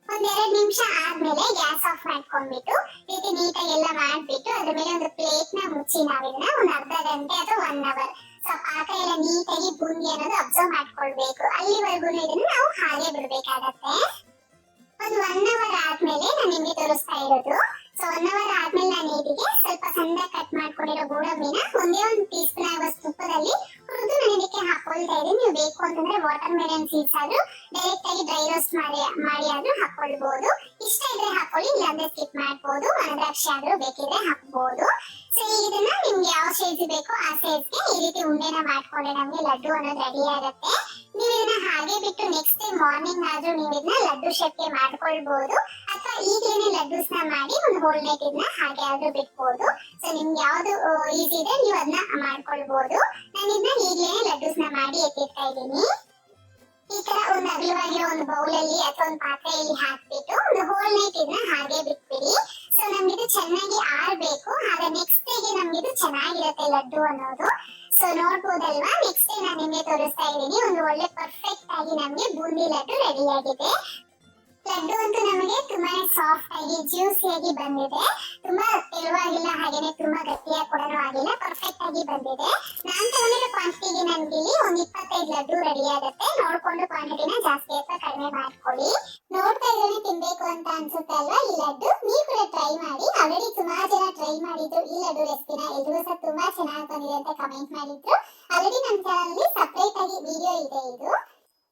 ಒಂದ್ 2 ನಿಮಿಷ ಆದ್ಮೇಲೆ ಗ್ಯಾಸ್ ಆಫ್ ಮಾಡ್ಕೊಂಡ್ಬಿಟ್ಟು ಈ ರೀತಿ ನೀಟಾಗಿ ಎಲ್ಲ ಮಾಡ್ಬಿಟ್ಟು ಅದ್ರ ಮೇಲೆ ಒಂದು ಪ್ಲೇಟ್ ನ ಮುಚ್ಚಿ ನಾವಿದನ್ನ ಒಂದ್ ಅರ್ಧ ಗಂಟೆ ಅಥವಾ 1 ಅವರ್ ಸೊ ಪಾಕ ಎಲ್ಲ ನೀಟಾಗಿ ಬೂಂದಿ ಅನ್ನೋದು ಅಬ್ಸರ್ವ್ ಮಾಡ್ಕೊಳ್ಬೇಕು. ಅಲ್ಲಿವರೆಗೂ ಇದನ್ನ ನಾವು ಹಾಗೆ ಬಿಡ್ಬೇಕಾಗತ್ತೆ. ಒಂದು 1 ಅವರ್ ಆದ್ಮೇಲೆ ನಾನು ನಿಮ್ಗೆ ತೋರಿಸ್ತಾ ಇರೋದು. ಸೊ 1 ಅವರ್ ಆದ್ಮೇಲೆ ನಾನು ಇದಕ್ಕೆ ಸ್ವಲ್ಪ ಸಣ್ಣದಾಗಿ ಕಟ್ ಮಾಡ್ಕೊಂಡಿರೋ ಗೋಡಂಬಿನ ಒಂದೇ 1 ಟೀ ಸ್ಪೂನ್ ಆಗುವಷ್ಟು ತುಪ್ಪದಲ್ಲಿ ಹುರಿದು ನಾನು ಇದಕ್ಕೆ ಹಾಕೊಳ್ತಾ ಇದ್ದೀನಿ. ನೀವು ಬೇಕು ಅಂತಂದ್ರೆ ವಾಟರ್ ಮೆಲನ್ ಸೀಡ್ಸ್ ಆದ್ರೂ ಡೈರೆಕ್ಟ್ ಆಗಿ ಡ್ರೈ ರೋಸ್ಟ್ ಮಾಡಿ ಆದ್ರೂ ಹಾಕೊಳ್ಬಹುದು. ಇಷ್ಟ ಇದ್ರೆ ಹಾಕೊಳ್ಳಿ, ಇಲ್ಲಾಂದ್ರೆ ಸ್ಕಿಪ್ ಮಾಡ್ಬೋದು. ಒಣದ್ರಾಕ್ಷಿ ಆದ್ರೂ ಬೇಕಿದ್ರೆ ಹಾಕ್ಬಹುದು. ಸೊ ಈಗ ಇದನ್ನ ನಿಮ್ಗೆ ಯಾವ ಸೈಜ್ ಬೇಕೋ ಆ ಸೈಜ್ಗೆ ಈ ರೀತಿ ಉಂಡೆನ ಮಾಡ್ಕೊಂಡ್ರೆ ನಮ್ಗೆ ಲಡ್ಡು ಅನ್ನೋದು ರೆಡಿ ಆಗುತ್ತೆ. ನೀವು ಇದನ್ನ ಹಾಗೆ ಬಿಟ್ಟು ನೆಕ್ಸ್ಟ್ ಡೇ ಮಾರ್ನಿಂಗ್ ಆದ್ರೂ ನೀವು ಇದನ್ನ ಲಡ್ಡು ಶೇಪ್ಗೆ ಮಾಡ್ಕೊಳ್ಬಹುದು, ಅಥವಾ ಈಗೇನೆ ಲಡ್ಡೂಸ್ನ ಮಾಡಿ ಒಂದು ಹೋಲ್ ನೈಟ್ ಇದನ್ನ ಹಾಗೆ ಆದ್ರೂ ಬಿಟ್ಬೋದು. ಸೊ ನಿಮ್ಗೆ ಯಾವ್ದು ಈಸಿ ಇದೆ ನೀವು ಅದನ್ನ ಮಾಡ್ಕೊಳ್ಬಹುದು. ನಾನು ಇದನ್ನ ಈಗೇನೆ ಲಡ್ಡೂಸ್ನ ಮಾಡಿ ಎತ್ತಿಡ್ತಾ ಇದ್ದೀನಿ. ಈ ತರ ಒಂದು ಅಗಲವಾಗಿರೋ ಒಂದು ಬೌಲ್ ಅಲ್ಲಿ ಅಥವಾ ಒಂದು ಪಾತ್ರೆಯಲ್ಲಿ ಹಾಕ್ಬಿಟ್ಟು ಒಂದು ಹೋಲ್ ನೈಟ್ ಇದನ್ನ ಹಾಗೆ ಬಿಟ್ಬಿಡಿ. ಸೊ ನಮ್ಗಿದು ಚೆನ್ನಾಗಿ ಆರ್ಬೇಕು, ಆಗ ನೆಕ್ಸ್ಟ್ ಡೇಗೆ ನಮ್ಗಿದು ಚೆನ್ನಾಗಿರುತ್ತೆ ಲಡ್ಡು ಅನ್ನೋದು. ಸೊ ನೋಡ್ಬೋದಲ್ವಾ, ನೆಕ್ಸ್ಟ್ ಡೇ ನಾನು ನಿಮ್ಗೆ ತೋರಿಸ್ತಾ ಇದ್ದೀನಿ. ಒಂದು ಒಳ್ಳೆ ಪರ್ಫೆಕ್ಟ್ ಆಗಿ ನಮ್ಗೆ ಬೂಂದಿ ಲಡ್ಡು ರೆಡಿ ಆಗಿದೆ. ಲಡ್ಡು ಅಂತೂ ನಮಗೆ ತುಂಬಾನೇ ಸಾಫ್ಟ್ ಆಗಿ ಜ್ಯೂಸಿಯಾಗಿ ಬಂದಿದೆ. ತುಂಬಾ ತೆಳುವಾಗಿಲ್ಲ, ಹಾಗೇನೆ ತುಂಬಾ ಗಟ್ಟಿಯಾಗಿ ಕೂಡ ಆಗಿಲ್ಲ, ಪರ್ಫೆಕ್ಟ್ ಆಗಿ ಬಂದಿದೆ. ನಾನ್ ತಗೊಂಡಿರೋ ಕ್ವಾಂಟಿಟಿಗೆ ನನ್ಗೆ ಇಲ್ಲಿ ಒಂದು 25 ಲಡ್ಡು ರೆಡಿ ಆಗುತ್ತೆ. ನೋಡ್ಕೊಂಡು ಕ್ವಾಂಟಿಟಿನ ಜಾಸ್ತಿ ಅಥವಾ ಕಡಿಮೆ ಮಾಡ್ಕೊಳ್ಳಿ. ನೋಡ್ತಾ ಇದ್ರೆ ತಿನ್ಬೇಕು ಅಂತ ಅನ್ಸುತ್ತೆ ಅಲ್ವಾ ಈ ಲಡ್ಡು. ನೀವು ಕೂಡ ಟ್ರೈ ಮಾಡಿ. ಆಲ್ರೆಡಿ ಸುಮಾರು ಜನ ಟ್ರೈ ಮಾಡಿದ್ರು ಈ ಲಡ್ಡು ರೆಸಿಪಿನ, ಎಲ್ರಿಗೂ ಸಹ ತುಂಬಾ ತುಂಬಾ ಚೆನ್ನಾಗಿ ಬಂದಿದೆ ಅಂತ ಕಮೆಂಟ್ ಮಾಡಿದ್ರು. ಆಲ್ರೆಡಿ ನಮ್ಮ ಚಾನಲ್ ಅಲ್ಲಿ ಸಪರೇಟ್ ಆಗಿ ವಿಡಿಯೋ ಇದೆ ಇದು.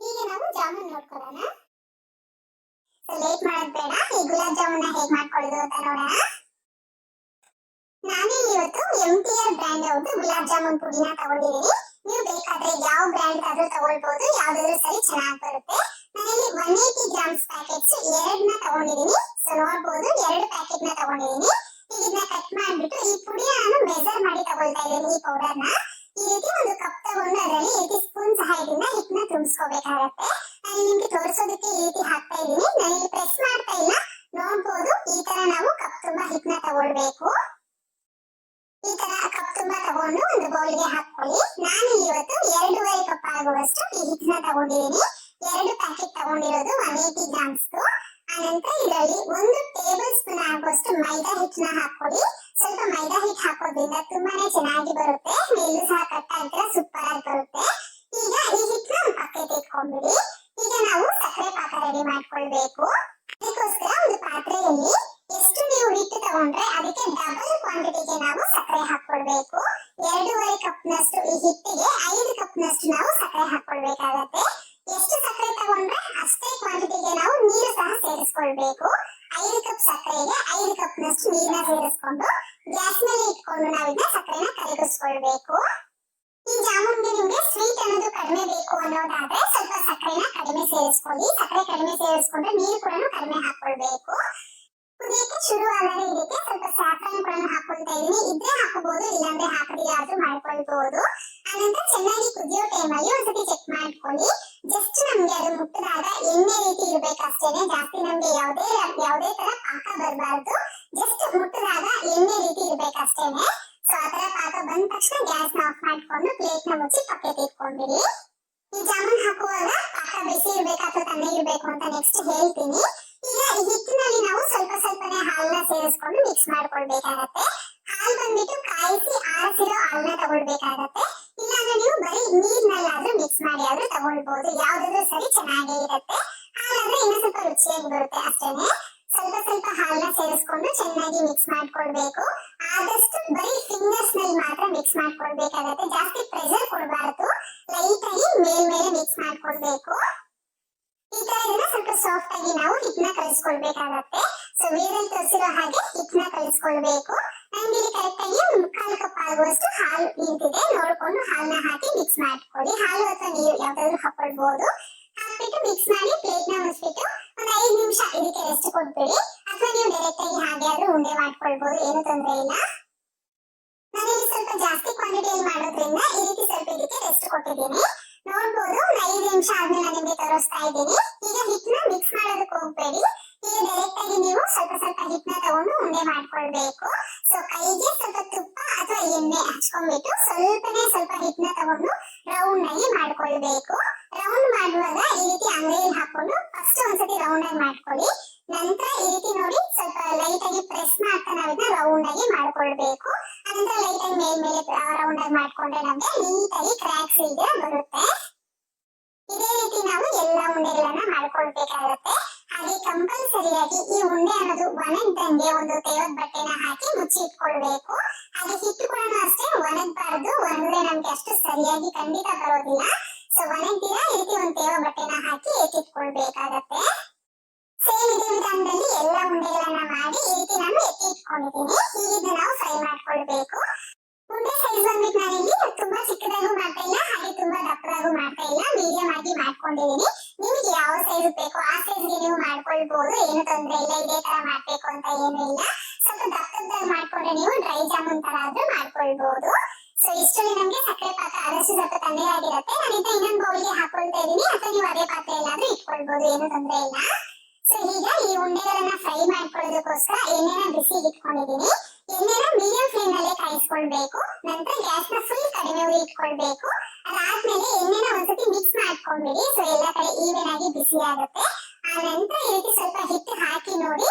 ಈಗ ನಾವು ಜಾಮೂನ್ ನೋಡ್ಕೊಳ್ಳೋಣ. ಲೇಟ್ ಮಾಡೋದು ಬೇಡ, ಈ ಗುಲಾಬ್ ಜಾಮೂನ್ ಹೇಗ್ ಮಾಡ್ಕೊಳ್ಳೋದು ಅಂತ ನೋಡೋಣ. ನಾನೇ ಇವತ್ತು MTR ಬ್ರ್ಯಾಂಡ್ ಅವ್ರದ್ದು ಗುಲಾಬ್ ಜಾಮೂನ್ ಪುಡಿನ ತಗೊಂಡಿದ್ದೀನಿ. ನೀವು ಬೇಕಾದ್ರೆ ಯಾವ ಬ್ರ್ಯಾಂಡ್ ಆದ್ರೂ ತಗೊಳ್ಬಹುದು, ಯಾವ್ದಾದ್ರು ಸರಿ ಚೆನ್ನಾಗಿ ಬರುತ್ತೆ. ನಾನಿಲ್ಲಿ 180 ಗ್ರಾಮ್ಸ್ ಪ್ಯಾಕೆಟ್ಸ್ ಎರಡನ್ನ ತಗೊಂಡಿದ್ದೀನಿ. ಸೊ ನೋಡ್ಬೋದು, 2 ಪ್ಯಾಕೆಟ್ ನ ತಗೊಂಡಿದ್ದೀನಿ. ಇದನ್ನ ಕಟ್ ಮಾಡ್ಬಿಟ್ಟು ಈ ಪುಡಿನ ನಾನು ಮೆಜರ್ ಮಾಡಿ ತಗೊಳ್ತಾ ಇದ್ದೀನಿ. ಈ ಪೌಡರ್ನ ಈ ರೀತಿ ಒಂದು ಕಪ್ ತಗೊಂಡು ಅದರಲ್ಲಿ 80 ಸ್ಪೂನ್ ಸಹಾಯದಿಂದ ಹಿಟ್ಟನ್ನ ತುಂಬಿಸ್ಕೋಬೇಕಾಗತ್ತೆ. ನಾನು ನಿಮ್ಗೆ ತೋರಿಸೋದಕ್ಕೆ ಈ ರೀತಿ ಹಾಕ್ತಾ ಇದ್ದೀನಿ. ನಾನಿಲ್ಲಿ ಪ್ರೆಸ್ ಮಾಡ್ತಾ ಇಲ್ಲ, ನೋಡ್ಬೋದು. ಈ ತರ ನಾವು ಕಪ್ ತುಂಬಾ ಹಿಟ್ಟನ್ನ ತಗೊಳ್ಬೇಕು. ಈ ತರ ಕಪ್ ತುಂಬಾ ತಗೊಂಡು ಒಂದು ಬೌಲ್ಗೆ ಹಾಕೊಳ್ಳಿ. ನಾನು ಇವತ್ತು 2.5 ಕಪ್ ಆಗುವಷ್ಟು ಈ ಹಿಟ್ಟನ್ನ ತಗೊಂಡಿದ್ದೀನಿ. 2 ಪ್ಯಾಕೆಟ್ ತಗೊಂಡಿರೋದು 180 ಗ್ರಾಮ್ಸ್. ಆನಂತರ ಇದರಲ್ಲಿ 1 ಟೇಬಲ್ ಸ್ಪೂನ್ ಆಗುವಷ್ಟು ಮೈದಾ ಹಿಟ್ಟನ್ನ ಹಾಕೊಳ್ಳಿ. ಸ್ವಲ್ಪ ಮೈದಾ ಹಿಟ್ಟು ಹಾಕೋದ್ರಿಂದ ತುಂಬಾನೇ ಚೆನ್ನಾಗಿ ಬರುತ್ತೆ. ಮೇಲೂ ಸಹ ಕಟ್ ಆಗ್ತಾ ಸೂಪರ್ ಆಗಿ ಬರುತ್ತೆ. ಈಗ ಈ ಹಿಟ್ಟನ್ನ ಪಕ್ಕಕ್ಕೆ ಇಟ್ಕೊಂಡ್ಬಿಡಿ. ಈಗ ನಾವು ಸಕ್ಕರೆ ಪಾಕ ರೆಡಿ ಮಾಡ್ಕೊಳ್ಬೇಕು. ಅದಕ್ಕೋಸ್ಕರ ಒಂದು ಪಾತ್ರೆಯಲ್ಲಿ ಎಷ್ಟು ನೀವು ಹಿಟ್ಟು ತಗೊಂಡ್ರೆ ಅದಕ್ಕೆ ಡಬಲ್ ಕ್ವಾಂಟಿಟಿಗೆ ನಾವು ಸಕ್ಕರೆ ಹಾಕೊಳ್ಬೇಕು. 2.5 ಕಪ್ ನಷ್ಟು ಈ ಹಿಟ್ಟಿಗೆ 5 ಕಪ್ ನಷ್ಟು ನಾವು ಸಕ್ಕರೆ ಹಾಕೊಳ್ಬೇಕಾಗತ್ತೆ. ಎಷ್ಟು ಸಕ್ಕರೆ ತಗೊಂಡ್ರೆ ಅಷ್ಟೇ ಕ್ವಾಂಟಿಟಿಗೆ ನಾವು ನೀರು ಸಹ ಸೇರಿಸ್ಕೊಳ್ಬೇಕು. 5 ಕಪ್ ಸಕ್ಕರೆಗೆ 5 ಕಪ್ ನಷ್ಟು ನೀರನ್ನ ಸೇರಿಸ್ಕೊಂಡು ಗ್ಯಾಸ್ ಮೇಲೆ ಇಟ್ಕೊಂಡು ನಾವು ಇದನ್ನ ಸಕ್ಕರೆನ ಕರಗಿಸ್ಕೊಳ್ಬೇಕು. ಈ ಜಾಮೂನ್ಗೆ ನಿಮ್ಗೆ ಸ್ವೀಟ್ ಅನ್ನೋದು ಕಡಿಮೆ ಬೇಕು ಅನ್ನೋದಾದ್ರೆ ಸ್ವಲ್ಪ ಸಕ್ಕರೆನ ಕಡಿಮೆ ಸೇರಿಸ್ಕೊಳ್ಳಿ. ಸಕ್ಕರೆ ಕಡಿಮೆ ಸೇರಿಸ್ಕೊಂಡ್ರೆ ನೀರು ಕೂಡ ಕಡಿಮೆ ಹಾಕೊಳ್ಬೇಕು. ಕುದಿಯಕ್ಕೆ ಶುರು ಆದರೆ ಇದಕ್ಕೆ ಸ್ವಲ್ಪ ಸ್ಯಾಫ್ರನ್ ಕೂಡ ಹಾಕೊಳ್ತಾ ಇದೀನಿ. ಇದ್ರೆ ಹಾಕಬಹುದು, ಇಲ್ಲಾಂದ್ರೆ ಹಾಕದಿಲ್ಲ ಆದ್ರೂ ಮಾಡ್ಕೊಳ್ಬಹುದು. ಆನಂತರ ಚೆನ್ನಾಗಿ ಕುದಿಯೋ ಟೈಮಲ್ಲಿ ಒಂದ್ಸತಿ ಚೆಕ್ ಮಾಡ್ಕೊಳ್ಳಿ. ಜಸ್ಟ್ ನಮ್ಗೆ ಅದು ಮುಟ್ಟಿದಾಗ ಎಣ್ಣೆ ರೀತಿ ಇರ್ಬೇಕಷ್ಟೇನೆ. ಜಾಸ್ತಿ ನಮ್ಗೆ ಯಾವುದೇ ತರ ಪಾಕ ಬರಬಾರ್ದು. ಜಸ್ಟ್ ಮುಟ್ಟಿದಾಗ ಎಣ್ಣೆ ರೀತಿ ಇರ್ಬೇಕಷ್ಟೇನೆ. ಸೊ ಆ ತರ ಪಾಕ ಬಂದ ತಕ್ಷಣ ಗ್ಯಾಸ್ ನ ಆಫ್ ಮಾಡ್ಕೊಂಡು ಪ್ಲೇಟ್ ನ ಮುಚ್ಚಿ ಪಕ್ಕಕ್ಕೆ ಇಟ್ಕೊಂಡ್ಬಿಡಿ. ಈ ಜಾಮೂನ್ ಹಾಕುವಾಗ ಪಾಕ ಬಿಸಿ ಇರ್ಬೇಕು ಅಥವಾ ತಣ್ಣಗಿರ್ಬೇಕು ಅಂತ ನೆಕ್ಸ್ಟ್ ಹೇಳ್ತೀನಿ. ಈಗ ಈ ಹಿಟ್ಟಿನಲ್ಲಿ ನಾವು ಸ್ವಲ್ಪ ಸ್ವಲ್ಪನೇ ಹಾಲನ್ನ ಸೇರಿಸ್ಕೊಂಡು ಮಿಕ್ಸ್ ಮಾಡ್ಕೊಳ್ಬೇಕಾಗತ್ತೆ. ಹಾಲು ಬಂದ್ಬಿಟ್ಟು ಕಾಯಿಸಿ ಆರಿಸಿರೋ ಹಾಲನ್ನ ತಗೊಳ್ಬೇಕಾಗತ್ತೆ. ಇಲ್ಲಾಂದ್ರೆ ನೀವು ಬರೀ ನೀರ್ನಲ್ಲಾದ್ರೂ ಮಿಕ್ಸ್ ಮಾಡಿ ಆದ್ರೂ ತಗೊಳ್ಬಹುದು. ಯಾವ್ದಾದ್ರು ಸರಿ ಚೆನ್ನಾಗೇ ಇರುತ್ತೆ. ಹಾಲಾದ್ರೆ ಇನ್ನೂ ಸ್ವಲ್ಪ ರುಚಿಯಾಗಿ ಬರುತ್ತೆ ಅಷ್ಟೇನೆ. ಸ್ವಲ್ಪ ಸ್ವಲ್ಪ ಹಾಲನ್ನ ಸೇರಿಸ್ಕೊಂಡು ಚೆನ್ನಾಗಿ ಮಿಕ್ಸ್ ಮಾಡ್ಕೊಳ್ಬೇಕು. ಆದಷ್ಟು ಬರೀ ಫಿಂಗರ್ಸ್ ನಲ್ಲಿ ಮಾತ್ರ ಮಿಕ್ಸ್ ಮಾಡ್ಕೊಳ್ಬೇಕಾಗತ್ತೆ. ಜಾಸ್ತಿ ಪ್ರೆಷರ್ ಕೊಡಬಾರ್ದು. ಲೈಟ್ ಆಗಿ ಮೇಲ್ಮೇಲೆ ಮಿಕ್ಸ್ ಮಾಡ್ಕೊಳ್ಬೇಕು. ಈ ತರ ಇದನ್ನ ಸ್ವಲ್ಪ ಸಾಫ್ಟ್ ಆಗಿ ನಾವು ಹಿಟ್ಟನ್ನ ಕಲಿಸ್ಕೊಳ್ಬೇಕಾಗತ್ತೆ. ಸೊ ವಿಡಿಯೋದಲ್ಲಿ ತೋರಿಸಿರೋ ಹಾಗೆ ಹಿಟ್ಟನ್ನ ಕಲಿಸ್ಕೊಳ್ಬೇಕು. ನಂಗೆ ಇಲ್ಲಿ ಕರೆಕ್ಟ್ ಆಗಿ 1/4 ಕಪ್ ಆಗುವಷ್ಟು ಹಾಲು ನಿಂತಿದೆ. ನೋಡ್ಕೊಂಡು ಹಾಲನ್ನ ಹಾಕಿ ಮಿಕ್ಸ್ ಮಾಡ್ಕೊಳ್ಳಿ. ಹಾಲು ಅಥವಾ ನೀರು ಯಾವ್ದಾದ್ರು ಹಾಕೊಳ್ಬಹುದು. ಹಾಕ್ಬಿಟ್ಟು ಮಿಕ್ಸ್ ಮಾಡಿ ಪ್ಲೇಟ್ ನ ಮುಚ್ಚಿಬಿಟ್ಟು ಒಂದು 5 ನಿಮಿಷ ಇದಕ್ಕೆ ರೆಸ್ಟ್ ಕೊಟ್ಬಿಡಿ. ಅಥವಾ ನೀವು ಡೈರೆಕ್ಟ್ ಆಗಿ ಹಾಗೆ ಆದ್ರೂ ಉಂಡೆ ಮಾಡ್ಕೊಳ್ಬಹುದು, ಏನು ತೊಂದರೆ ಇಲ್ಲ. ನಾನಿಲ್ಲಿ ಸ್ವಲ್ಪ ಜಾಸ್ತಿ ಕ್ವಾಂಟಿಟಿಯಲ್ಲಿ ಮಾಡೋದ್ರಿಂದ ಈ ರೀತಿ ಸ್ವಲ್ಪ ಇದಕ್ಕೆ ರೆಸ್ಟ್ ಕೊಟ್ಟಿದ್ದೀನಿ. ನೋಡ್ಬೋದು, 5 ನಿಮಿಷ ಆದ್ಮೇಲೆ ನಾನು ನಿಮ್ಗೆ ತೋರಿಸ್ತಾ ಇದ್ದೀನಿ. ಈಗ ಹಿಟ್ಟನ್ನ ಮಿಕ್ಸ್ ಮಾಡೋದಕ್ಕೆ ಹೋಗ್ಬೇಡಿ. ಈಗ ಡೈರೆಕ್ಟ್ ಆಗಿ ನೀವು ಸ್ವಲ್ಪ ಸ್ವಲ್ಪ ಹಿಟ್ಟನ್ನ ತಗೊಂಡು ಉಂಡೆ ಮಾಡ್ಕೊಳ್ಬೇಕು. ಸೊ ಕೈಗೆ ಸ್ವಲ್ಪ ತುಪ್ಪ ಅಥವಾ ಎಣ್ಣೆ ಹಚ್ಕೊಂಡ್ಬಿಟ್ಟು ಸ್ವಲ್ಪ ಹಿಟ್ಟನ್ನ ತಗೊಂಡು ರೌಂಡ್ ಆಗಿ ಮಾಡ್ಕೊಳ್ಬೇಕು. ರೌಂಡ್ ಮಾಡುವಾಗ ಈ ರೀತಿ ಅಂಗೈಯಲ್ಲಿ ಹಾಕೊಂಡು ಫಸ್ಟ್ ಒಂದ್ಸತಿ ರೌಂಡ್ ಆಗಿ ಮಾಡ್ಕೊಳ್ಳಿ. ನಂತರ ಈ ರೀತಿ ನೋಡಿ ಸ್ವಲ್ಪ ಲೈಟ್ ಆಗಿ ಪ್ರೆಸ್ ಮಾಡ್ತಾ ನಾವು ಇದನ್ನ ರೌಂಡ್ ಆಗಿ ಮಾಡ್ಕೊಳ್ಬೇಕು. ಅನಂತರ ಲೈಟ್ ಆಗಿ ಮೇಲ್ಮೇಲೆ ರೌಂಡ್ ಆಗಿ ಮಾಡ್ಕೊಂಡ್ರೆ ನಮ್ಗೆ ನೀಟಾಗಿ ಕ್ರ್ಯಾಕ್ಸ್ ಇಲ್ಲದೆ ಬರುತ್ತೆ. ಇದೇ ರೀತಿ ನಾವು ಎಲ್ಲ ಉಂಡೆಗಳನ್ನ ಮಾಡ್ಕೊಳ್ಬೇಕಾಗತ್ತೆ. ಹಾಗೆ ಕಂಪಲ್ಸರಿಯಾಗಿ ಈ ಉಂಡೆ ಅನ್ನೋದು ಒಣಗ್ದಂಗೆ ಒಂದು ತೇವದ ಬಟ್ಟೆನ ಹಾಕಿ ಮುಚ್ಚಿ ಇಟ್ಕೊಳ್ಬೇಕು. ಹಾಗೆ ಹಿಟ್ಟು ಕೂಡ ಅಷ್ಟೇ ಒಣಗಬಾರ್ದು. ಒಣಗಿದ್ರೆ ನಮ್ಗೆ ಅಷ್ಟು ಸರಿಯಾಗಿ ಖಂಡಿತ ಬರೋದಿಲ್ಲ. ಸೊ ಒಣಗ್ದಿರ ಈ ರೀತಿ ಒಂದು ತೇವ ಬಟ್ಟೆನ ಹಾಕಿ ಎತ್ತಿಟ್ಕೊಳ್ಬೇಕಾಗತ್ತೆ. ಸೇಮ್ ಇದೇ ವಿಧಾನದಲ್ಲಿ ಎಲ್ಲ ಉಂಡೆಗಳನ್ನ ಮಾಡಿ ಈ ರೀತಿ ನಾನು ಎತ್ತಿ ಇಟ್ಕೊಂಡಿದ್ದೀನಿ. ಹೀಗಿದ್ದು ನಾವು ಫ್ರೈ ಮಾಡ್ಕೊಳ್ಬೇಕು. ಉಂಡೆ ಸೈಜ್ ಬಂದ್ಬಿಟ್ಟು ನಾನಿಲ್ಲಿ ತುಂಬಾ ಚಿಕ್ಕದಾಗೂ ಮಾಡ್ತಾ ಇಲ್ಲ, ಹಾಗೆ ತುಂಬಾ ದಪ್ಪದಾಗೂ ಮಾಡ್ತಾ ಇಲ್ಲ, ಮೀಡಿಯಂ ಆಗಿ ಮಾಡ್ಕೊಂಡಿದ್ದೀನಿ. ನಿಮ್ಗೆ ಯಾವ ಸೈಜ್ ಬೇಕೋ ಆ ಸೈಜ್ಗೆ ನೀವು ಮಾಡ್ಕೊಳ್ಬಹುದು, ಏನು ತೊಂದರೆ ಇಲ್ಲ. ಇದೇ ತರ ಮಾಡ್ಬೇಕು ಅಂತ ಏನು ಇಲ್ಲ. ಸ್ವಲ್ಪ ದಪ್ಪದಾಗಿ ಮಾಡ್ಕೊಂಡ್ರೆ ನೀವು ಡ್ರೈ ಜಾಮೂನ್ ತರ ಆದ್ರೂ ಮಾಡ್ಕೊಳ್ಬಹುದು. ಸೊ ಇಷ್ಟರಲ್ಲಿ ನಮ್ಗೆ ಸಕ್ಕರೆ ಪಾಕ ಆದಷ್ಟು ಸ್ವಲ್ಪ ತಣ್ಣಗಾಗಿರುತ್ತೆ. ನಾನಿಂದ ಇನ್ನೊಂದು ಬೌಲ್ಗೆ ಹಾಕೊಳ್ತಾ ಇದ್ದೀನಿ, ಅಥವಾ ನೀವು ಅದೇ ಪಾತ್ರೆಯಲ್ಲಾದ್ರೂ ಇಟ್ಕೊಳ್ಬಹುದು, ಏನು ತೊಂದರೆ ಇಲ್ಲ. ಸೊ ಈಗ ಈ ಉಂಡೆಗಳನ್ನ ಫ್ರೈ ಮಾಡ್ಕೊಳ್ಳೋದಕ್ಕೋಸ್ಕರ ಎಣ್ಣೆನ ಬಿಸಿಗೆ ಇಟ್ಕೊಂಡಿದ್ದೀನಿ. ಎಣ್ಣೆನ ಮೀಡಿಯಂ ಫ್ಲೇಮ್ ನಲ್ಲೇ ಕಾಯಿಸ್ಕೊಳ್ಬೇಕು. ನಂತರ ಗ್ಯಾಸ್ ನ ಫುಲ್ ಕಡಿಮೆ ಉರಿ ಇಟ್ಕೊಳ್ಬೇಕು. ಅದಾದ್ಮೇಲೆ ಎಣ್ಣೆನ ಒಂದ್ಸತಿ ಮಿಕ್ಸ್ ಮಾಡ್ಕೊಂಡ್ಬಿಡಿ. ಸೊ ಎಲ್ಲ ಕಡೆ ಈವನ್ ಆಗಿ ಬಿಸಿ ಆಗುತ್ತೆ. ಆ ನಂತರ ಈ ರೀತಿ ಸ್ವಲ್ಪ ಹಿಟ್ಟು ಹಾಕಿ ನೋಡಿ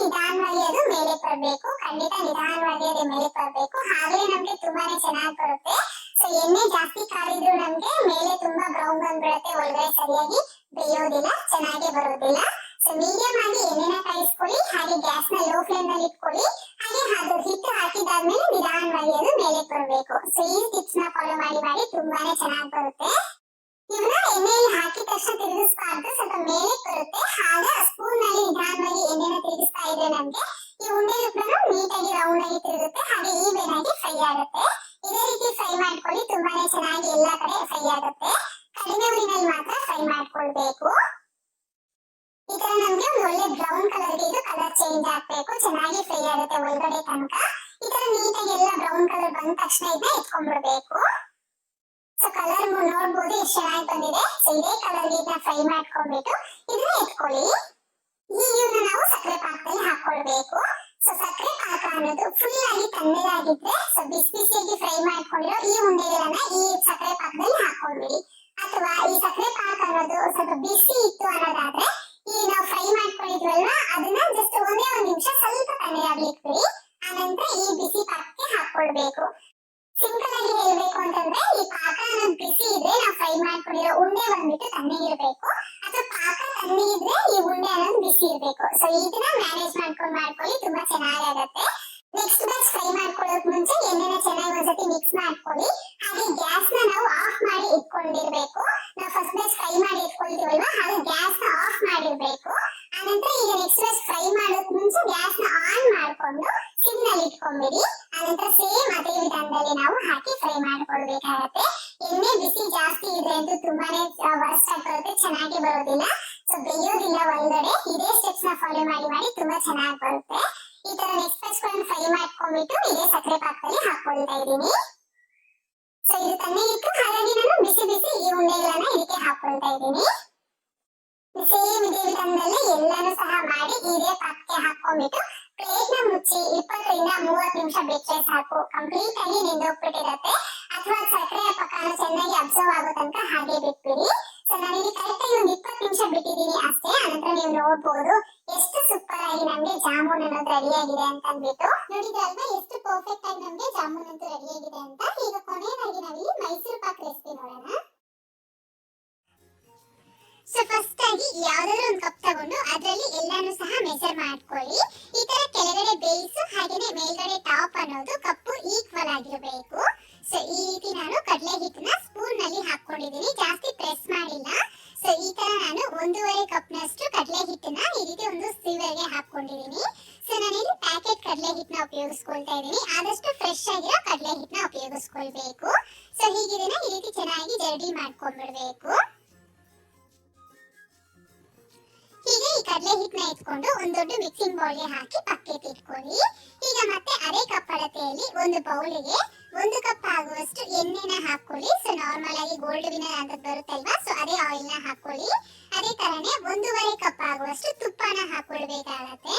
ನಿಧಾನವಾಗಿ ಅದು ಮೇಲೆ ಬರಬೇಕು. ಖಂಡಿತ ನಿಧಾನವಾಗಿ ಅದು ಮೇಲೆ ಬರಬೇಕು. ಹಾಗಲೇ ನಮ್ಗೆ ತುಂಬಾನೇ ಚೆನ್ನಾಗಿ ಬರುತ್ತೆ. ಸೊ ಎಣ್ಣೆ ಜಾಸ್ತಿ ಕಾದಿದ್ರು ನಮ್ಗೆ ಮೇಲೆ ತುಂಬಾ ಬ್ರೌನ್ ಬಂದ್ಬಿಡುತ್ತೆ, ಒಳಗಡೆ ಸರಿಯಾಗಿ ಬೇಯೋದಿಲ್ಲ, ಚೆನ್ನಾಗಿ ಬರೋದಿಲ್ಲ. ಸೊ ಮೀಡಿಯಂ ಆಗಿ ಎಣ್ಣೆನ ಕಾಯಿಸ್ಕೊಳ್ಳಿ. ಹಾಗೆ ಗ್ಯಾಸ್ ನ ಲೋ ಫ್ಲೇಮ್ ನಲ್ಲಿ ಇಟ್ಕೊಳ್ಳಿ. ಹಾಗೆ ಅದು ಹಿಟ್ಟು ಹಾಕಿದಾದ ಆದ್ಮೇಲೆ ನಿಧಾನವಾಗಿ ಅದು ಮೇಲೆ ಬರಬೇಕು. ಸೊ ಈ ಟಿಪ್ಸ್ ನ ಫಾಲೋ ಮಾಡಿ ತುಂಬಾನೇ ಚೆನ್ನಾಗಿ ಬರುತ್ತೆ. ಇವನ್ನ ಎಣ್ಣೆಯಲ್ಲಿ ಹಾಕಿದ ತಕ್ಷಣ ತಿರುಗಿಸಬಾರ್ದು, ಸ್ವಲ್ಪ ಮೇಲೆ ಬರುತ್ತೆ. ಆಗ ಸ್ಪೂನ್ ನಲ್ಲಿ ನಿಧಾನವಾಗಿ ಎಣ್ಣೆನ ತಿರುಗಿಸ್ತಾ ಇದ್ರೆ ನಮ್ಗೆ ಈ ಉಂಡೆ ಕೂಡ ನೀಟಾಗಿ ರೌಂಡ್ ಆಗಿ ತಿರುಗುತ್ತೆ, ಹಾಗೆ ಈವನ್ ಆಗಿ ಫ್ರೈ ಆಗುತ್ತೆ. ಇದೇ ರೀತಿ ಫ್ರೈ ಮಾಡ್ಕೊಳ್ಳಿ, ತುಂಬಾನೇ ಚೆನ್ನಾಗಿ ಎಲ್ಲಾ ಕಡೆ ಫ್ರೈ ಆಗುತ್ತೆ. ಕಡಿಮೆ ಉರಿನಲ್ಲಿ ಮಾತ್ರ ಫ್ರೈ ಮಾಡ್ಕೊಳ್ಬೇಕು. ಈ ತರ ನಮ್ಗೆ ಒಂದು ಒಳ್ಳೆ ಬ್ರೌನ್ ಕಲರ್ ಗೆ ಇದು ಕಲರ್ ಚೇಂಜ್ ಆಗ್ಬೇಕು, ಚೆನ್ನಾಗಿ ಫ್ರೈ ಆಗುತ್ತೆ ಒಳಗಡೆ ತನಕ. ಈ ತರ ನೀಟಾಗಿ ಎಲ್ಲ ಬ್ರೌನ್ ಕಲರ್ ಬಂದ ತಕ್ಷಣ ಇದನ್ನ ಎತ್ಕೊಂಡ್ಬಿಡ್ಬೇಕು. ಸೊ ಕಲರ್ ನೋಡ್ಬೋದು ಎಷ್ಟು ಚೆನ್ನಾಗಿ ಬಂದಿದೆ. ಸೊ ಇದೇ ಕಲರ್ ಗೆ ಇದನ್ನ ಫ್ರೈ ಮಾಡ್ಕೊಂಡ್ಬಿಟ್ಟು ಇದನ್ನ ಎತ್ಕೊಳ್ಳಿ. ಇವನ್ನ ನಾವು ಸಕ್ಕರೆ ಪಾಕದಲ್ಲಿ ಹಾಕೊಳ್ಬೇಕು. ಸೊ ಸಕ್ಕರೆ ಪಾಕ ಅನ್ನೋದು ಫುಲ್ ಆಗಿ ತಣ್ಣಗಾಗಿದ್ರೆ ಸೊ ಬಿಸಿ ಬಿಸಿಯಾಗಿ ಫ್ರೈ ಮಾಡ್ಕೊಂಡಿರೋ ಈ ಉಂಡೆಗಳನ್ನ ಈ ಸಕ್ಕರೆ ಪಾಕದಲ್ಲಿ ಹಾಕೊಂಡ್ಬಿಡಿ. ಅಥವಾ ಈ ಸಕ್ಕರೆ ಪಾಕ ಅನ್ನೋದು ಸ್ವಲ್ಪ ಬಿಸಿ ಇತ್ತು ಅನ್ನೋದಾದ್ರೆ ಈ ನಾವು ಫ್ರೈ ಮಾಡ್ಕೊಂಡಿದ್ವಲ್ವಾ ಅದನ್ನ ಜಸ್ಟ್ ಒಂದೇ ಒಂದು ನಿಮಿಷ ಸ್ವಲ್ಪ ತಣ್ಣಗಾಗ್ಲಿಕ್ಕೆ ಬಿಡಿ. ಆನಂತರ ಈ ಬಿಸಿ ಪಾಕಕ್ಕೆ ಹಾಕೊಳ್ಬೇಕು. ಸಿಂಪಲ್ ಆಗಿ ಹೇಳ್ಬೇಕು ಅಂತಂದ್ರೆ ಈ ಪಾಕ ಅನ್ನೋದು ಬಿಸಿ ಇದ್ರೆ ನಾವು ಫ್ರೈ ಮಾಡ್ಕೊಂಡಿರೋ ಉಂಡೆ ಬಂದ್ಬಿಟ್ಟು ತಣ್ಣಗಿರ್ಬೇಕು, ಅಥವಾ ಪಾಕ ತಣ್ಣಗಿದ್ರೆ ಈ ಉಂಡೆ ಅನ್ನೋದು ಬಿಸಿ ಇರ್ಬೇಕು. ಸೊ ಇದನ್ನ ಮ್ಯಾನೇಜ್ ಮಾಡ್ಕೊಳ್ಳಿ, ತುಂಬಾ ಚೆನ್ನಾಗಾಗತ್ತೆ. ನೆಕ್ಸ್ಟ್ ಬ್ಯಾಚ್ ಫ್ರೈ ಮಾಡ್ಕೊಳ್ಳೋಕ್ ಮುಂಚೆ ಎಣ್ಣೆನ ಚೆನ್ನಾಗಿ ಒಂದ್ಸತಿ ಮಿಕ್ಸ್ ಮಾಡ್ಕೊಳ್ಳಿ. ಹಾಗೆ ಗ್ಯಾಸ್ ನ ನಾವು ಆಫ್ ಮಾಡಿ ಇಟ್ಕೊಂಡಿರ್ಬೇಕು. ನಾವು ಫಸ್ಟ್ ಬ್ಯಾಚ್ ಫ್ರೈ ಮಾಡಿ ಇಟ್ಕೊಳ್ತೀವಲ್ವಾ, ಹಾಗೆ ಗ್ಯಾಸ್ ನ ಆಫ್ ಮಾಡಿರ್ಬೇಕು. ಆನಂತರ ಈಗ ನೆಕ್ಸ್ಟ್ ಬ್ಯಾಚ್ ಫ್ರೈ ಮಾಡೋಕ್ ಮುಂಚೆ ಗ್ಯಾಸ್ ನ ಆನ್ ಮಾಡ್ಕೊಂಡು ಸಿಮ್ ನಲ್ಲಿ ಇಟ್ಕೊಂಡ್ಬಿಡಿ. ಆನಂತರ ಸೇಮ್ ಅದೇ ವಿಧಾನದಲ್ಲಿ ನಾವು ಹಾಕಿ ಫ್ರೈ ಮಾಡ್ಕೊಳ್ಬೇಕಾಗತ್ತೆ. ಎಣ್ಣೆ ಬಿಸಿ ಜಾಸ್ತಿ ಇದೆ ಅಂತ ತುಂಬಾನೇ ವರ್ಸ್ಟ್ ಆಗಿ ಬರುತ್ತೆ, ಚೆನ್ನಾಗಿ ಬರೋದಿಲ್ಲ. ಸೊ ಬೇಯೋದಿಲ್ಲ ಒಳಗಡೆ. ಇದೇ ಸ್ಟೆಪ್ಸ್ ನ ಫಾಲೋ ಮಾಡಿ ತುಂಬಾ ಚೆನ್ನಾಗಿ ಬರುತ್ತೆ. ಈ ತರ ನೆಕ್ಸ್ಟ್ ಬ್ಯಾಚ್ ಫ್ರೈ ಮಾಡ್ಕೊಂಡ್ಬಿಟ್ಟು ಇದೇ ಸಕ್ಕರೆ ಪಾಕದಲ್ಲಿ ಹಾಕೊಳ್ತಾ ಇದೀನಿ. ಸೊ ಇದು ತಣ್ಣಗಿತ್ತು, ಹಾಗಾಗಿ ನಾನು ಬಿಸಿ ಬಿಸಿ ಈ ಉಂಡೆಗಳನ್ನ ಇದಕ್ಕೆ ಹಾಕೊಳ್ತಾ ಇದೀನಿ. ಸೇಮ್ ಇದೇ ವಿಧಾನದಲ್ಲಿ ಎಲ್ಲಾನು ಸಹ ಮಾಡಿ ಇದೇ ಪಾಕಕ್ಕೆ ಹಾಕೊಂಡ್ಬಿಟ್ಟು ಪ್ಲೇಟ್ ನ ಮುಚ್ಚಿ 20 ರಿಂದ 30 ನಿಮಿಷ ಬಿಟ್ಟರೆ ಸಾಕು. ಕಂಪ್ಲೀಟ್ ಆಗಿ ನೆಂದೋಗ್ಬಿಟ್ಟಿರತ್ತೆ. ಅಥವಾ ಸಕ್ಕರೆ ಪಾಕನ ಚೆನ್ನಾಗಿ ಅಬ್ಸರ್ವ್ ಆಗೋ ತನಕ ಹಾಗೆ ಬಿಟ್ಬಿಡಿ. ಸೊ ನಾನಿಲ್ಲಿ ಕರೆಕ್ಟ್ ಆಗಿ ಒಂದು 20 ನಿಮಿಷ ಬಿಟ್ಟಿದ್ದೀನಿ ಅಷ್ಟೇ. ಆನಂತರ ನೀವು ನೋಡ್ಬೋದು ಎಷ್ಟು ಸೂಪರ್ ಆಗಿ ನಮ್ಗೆ ಜಾಮೂನ್ ಅನ್ನೋದು ರೆಡಿ ಆಗಿದೆ ಅಂತ ಅಂದ್ಬಿಟ್ಟು. ನೋಡಿದ್ರಲ್ವಾ ಎಷ್ಟು ಪರ್ಫೆಕ್ಟ್ ಆಗಿ ನಮ್ಗೆ ಜಾಮೂನ್ ಅಂತೂ ರೆಡಿ ಆಗಿದೆ ಅಂತ. ಈಗ ಕೊನೆಯದಾಗಿ ನಾವಿಲ್ಲಿ ಮೈಸೂರು ಪಾಕ್ ರೆಸಿಪಿ ನೋಡೋಣ. ಸೊ ಫಸ್ಟ್ ಆಗಿ ಯಾವ್ದಾದ್ರು ಒಂದು ಕಪ್ ತಗೊಂಡು ಅದರಲ್ಲಿ ಎಲ್ಲಾನು ಸಹ ಮೆಜರ್ ಮಾಡ್ಕೊಳ್ಳಿ. ಈ ತರ ಕೆಳಗಡೆ ಬೇಸ್ ಹಾಗೇನೆ ಮೇಲ್ಗಡೆ ಟಾಪ್ ಅನ್ನೋದು ಕಪ್ಪು ಈಕ್ವಲ್ ಆಗಿರಬೇಕು. ಸೊ ಈ ರೀತಿ ನಾನು ಕಡಲೆ ಹಿಟ್ಟನ್ನ ಸ್ಪೂನ್ ನಲ್ಲಿ ಹಾಕೊಂಡಿದ್ದೀನಿ, ಜಾಸ್ತಿ ಪ್ರೆಸ್ ಮಾಡಿಲ್ಲ. ಸೊ ಈ ತರ ನಾನು 1.5 ಕಪ್ ನಷ್ಟು ಕಡಲೆ ಹಿಟ್ಟನ್ನ ಈ ರೀತಿ ಒಂದು ಸಿವರ್ಗೆ ಹಾಕೊಂಡಿದ್ದೀನಿ. ಸೊ ನಾನಿಲ್ಲಿ ಪ್ಯಾಕೆಟ್ ಕಡಲೆ ಹಿಟ್ಟನ್ನ ಉಪಯೋಗಿಸ್ಕೊಳ್ತಾ ಇದ್ದೀನಿ. ಆದಷ್ಟು ಫ್ರೆಶ್ ಆಗಿರೋ ಕಡಲೆ ಹಿಟ್ಟನ್ನ ಉಪಯೋಗಿಸ್ಕೊಳ್ಬೇಕು. ಸೊ ಹೀಗಿದನ್ನ ಈ ರೀತಿ ಚೆನ್ನಾಗಿ ಜರ್ಡಿ ಮಾಡ್ಕೊಂಡ್ಬಿಡ್ಬೇಕು. ಹೀಗೆ ಈ ಕಡಲೆ ಹಿಟ್ಟನ್ನ ಎತ್ಕೊಂಡು ಒಂದು ದೊಡ್ಡ ಮಿಕ್ಸಿಂಗ್ ಬೌಲ್ಗೆ ಹಾಕಿ ಪಕ್ಕಕ್ಕೆ ಇಟ್ಕೊಳ್ಳಿ. ಈಗ ಮತ್ತೆ ಅದೇ ಕಪ್ ಅಳತೆಯಲ್ಲಿ ಒಂದು ಬೌಲಿಗೆ 1 ಕಪ್ ಆಗುವಷ್ಟು ಎಣ್ಣೆನ ಹಾಕೊಳ್ಳಿ. ಸೊ ನಾರ್ಮಲ್ ಆಗಿ ಗೋಲ್ಡ್ ವಿನ್ನರ್ ಅಂತ ಬರುತ್ತಲ್ವಾ, ಸೊ ಅದೇ ಆಯಿಲ್ ನ ಹಾಕೊಳ್ಳಿ. ಅದೇ ತರನೇ 1.5 ಕಪ್ ಆಗುವಷ್ಟು ತುಪ್ಪನ ಹಾಕೊಳ್ಬೇಕಾಗತ್ತೆ.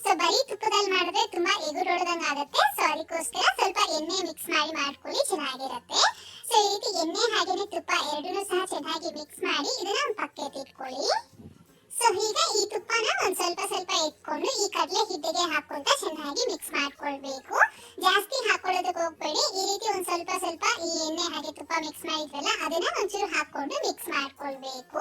ಸೊ ಬರೀ ತುಪ್ಪದಲ್ಲಿ ಮಾಡಿದ್ರೆ ತುಂಬಾ ಎಗುರೊಡೆದಂಗ ಆಗುತ್ತೆ. ಸೊ ಅದಕ್ಕೋಸ್ಕರ ಸ್ವಲ್ಪ ಎಣ್ಣೆ ಮಿಕ್ಸ್ ಮಾಡ್ಕೊಳ್ಳಿ, ಚೆನ್ನಾಗಿರುತ್ತೆ. ಸೊ ಈ ರೀತಿ ಎಣ್ಣೆ ಹಾಗೇನೆ ತುಪ್ಪ ಎರಡನ್ನೂ ಸಹ ಚೆನ್ನಾಗಿ ಮಿಕ್ಸ್ ಮಾಡಿ ಇದನ್ನ ಒಂದು ಪಕ್ಕಕ್ಕೆ ಇಟ್ಕೊಳ್ಳಿ. ಸೊ ಈಗ ಈ ತುಪ್ಪನ ಒಂದ್ ಸ್ವಲ್ಪ ಎತ್ಕೊಂಡು ಈ ಕಡಲೆ ಹಿಟ್ಟಿಗೆ ಹಾಕೊಂತ ಚೆನ್ನಾಗಿ ಮಿಕ್ಸ್ ಮಾಡ್ಕೊಳ್ಬೇಕು. ಜಾಸ್ತಿ ಹಾಕೊಳ್ಳೋದಕ್ಕೆ ಹೋಗ್ಬೇಡಿ. ಈ ರೀತಿ ಒಂದ್ ಸ್ವಲ್ಪ ಈ ಎಣ್ಣೆ ಹಾಗೆ ತುಪ್ಪ ಮಿಕ್ಸ್ ಮಾಡಿದ್ವಲ್ಲ ಅದನ್ನ ಒಂಚೂರು ಹಾಕೊಂಡು ಮಿಕ್ಸ್ ಮಾಡ್ಕೊಳ್ಬೇಕು.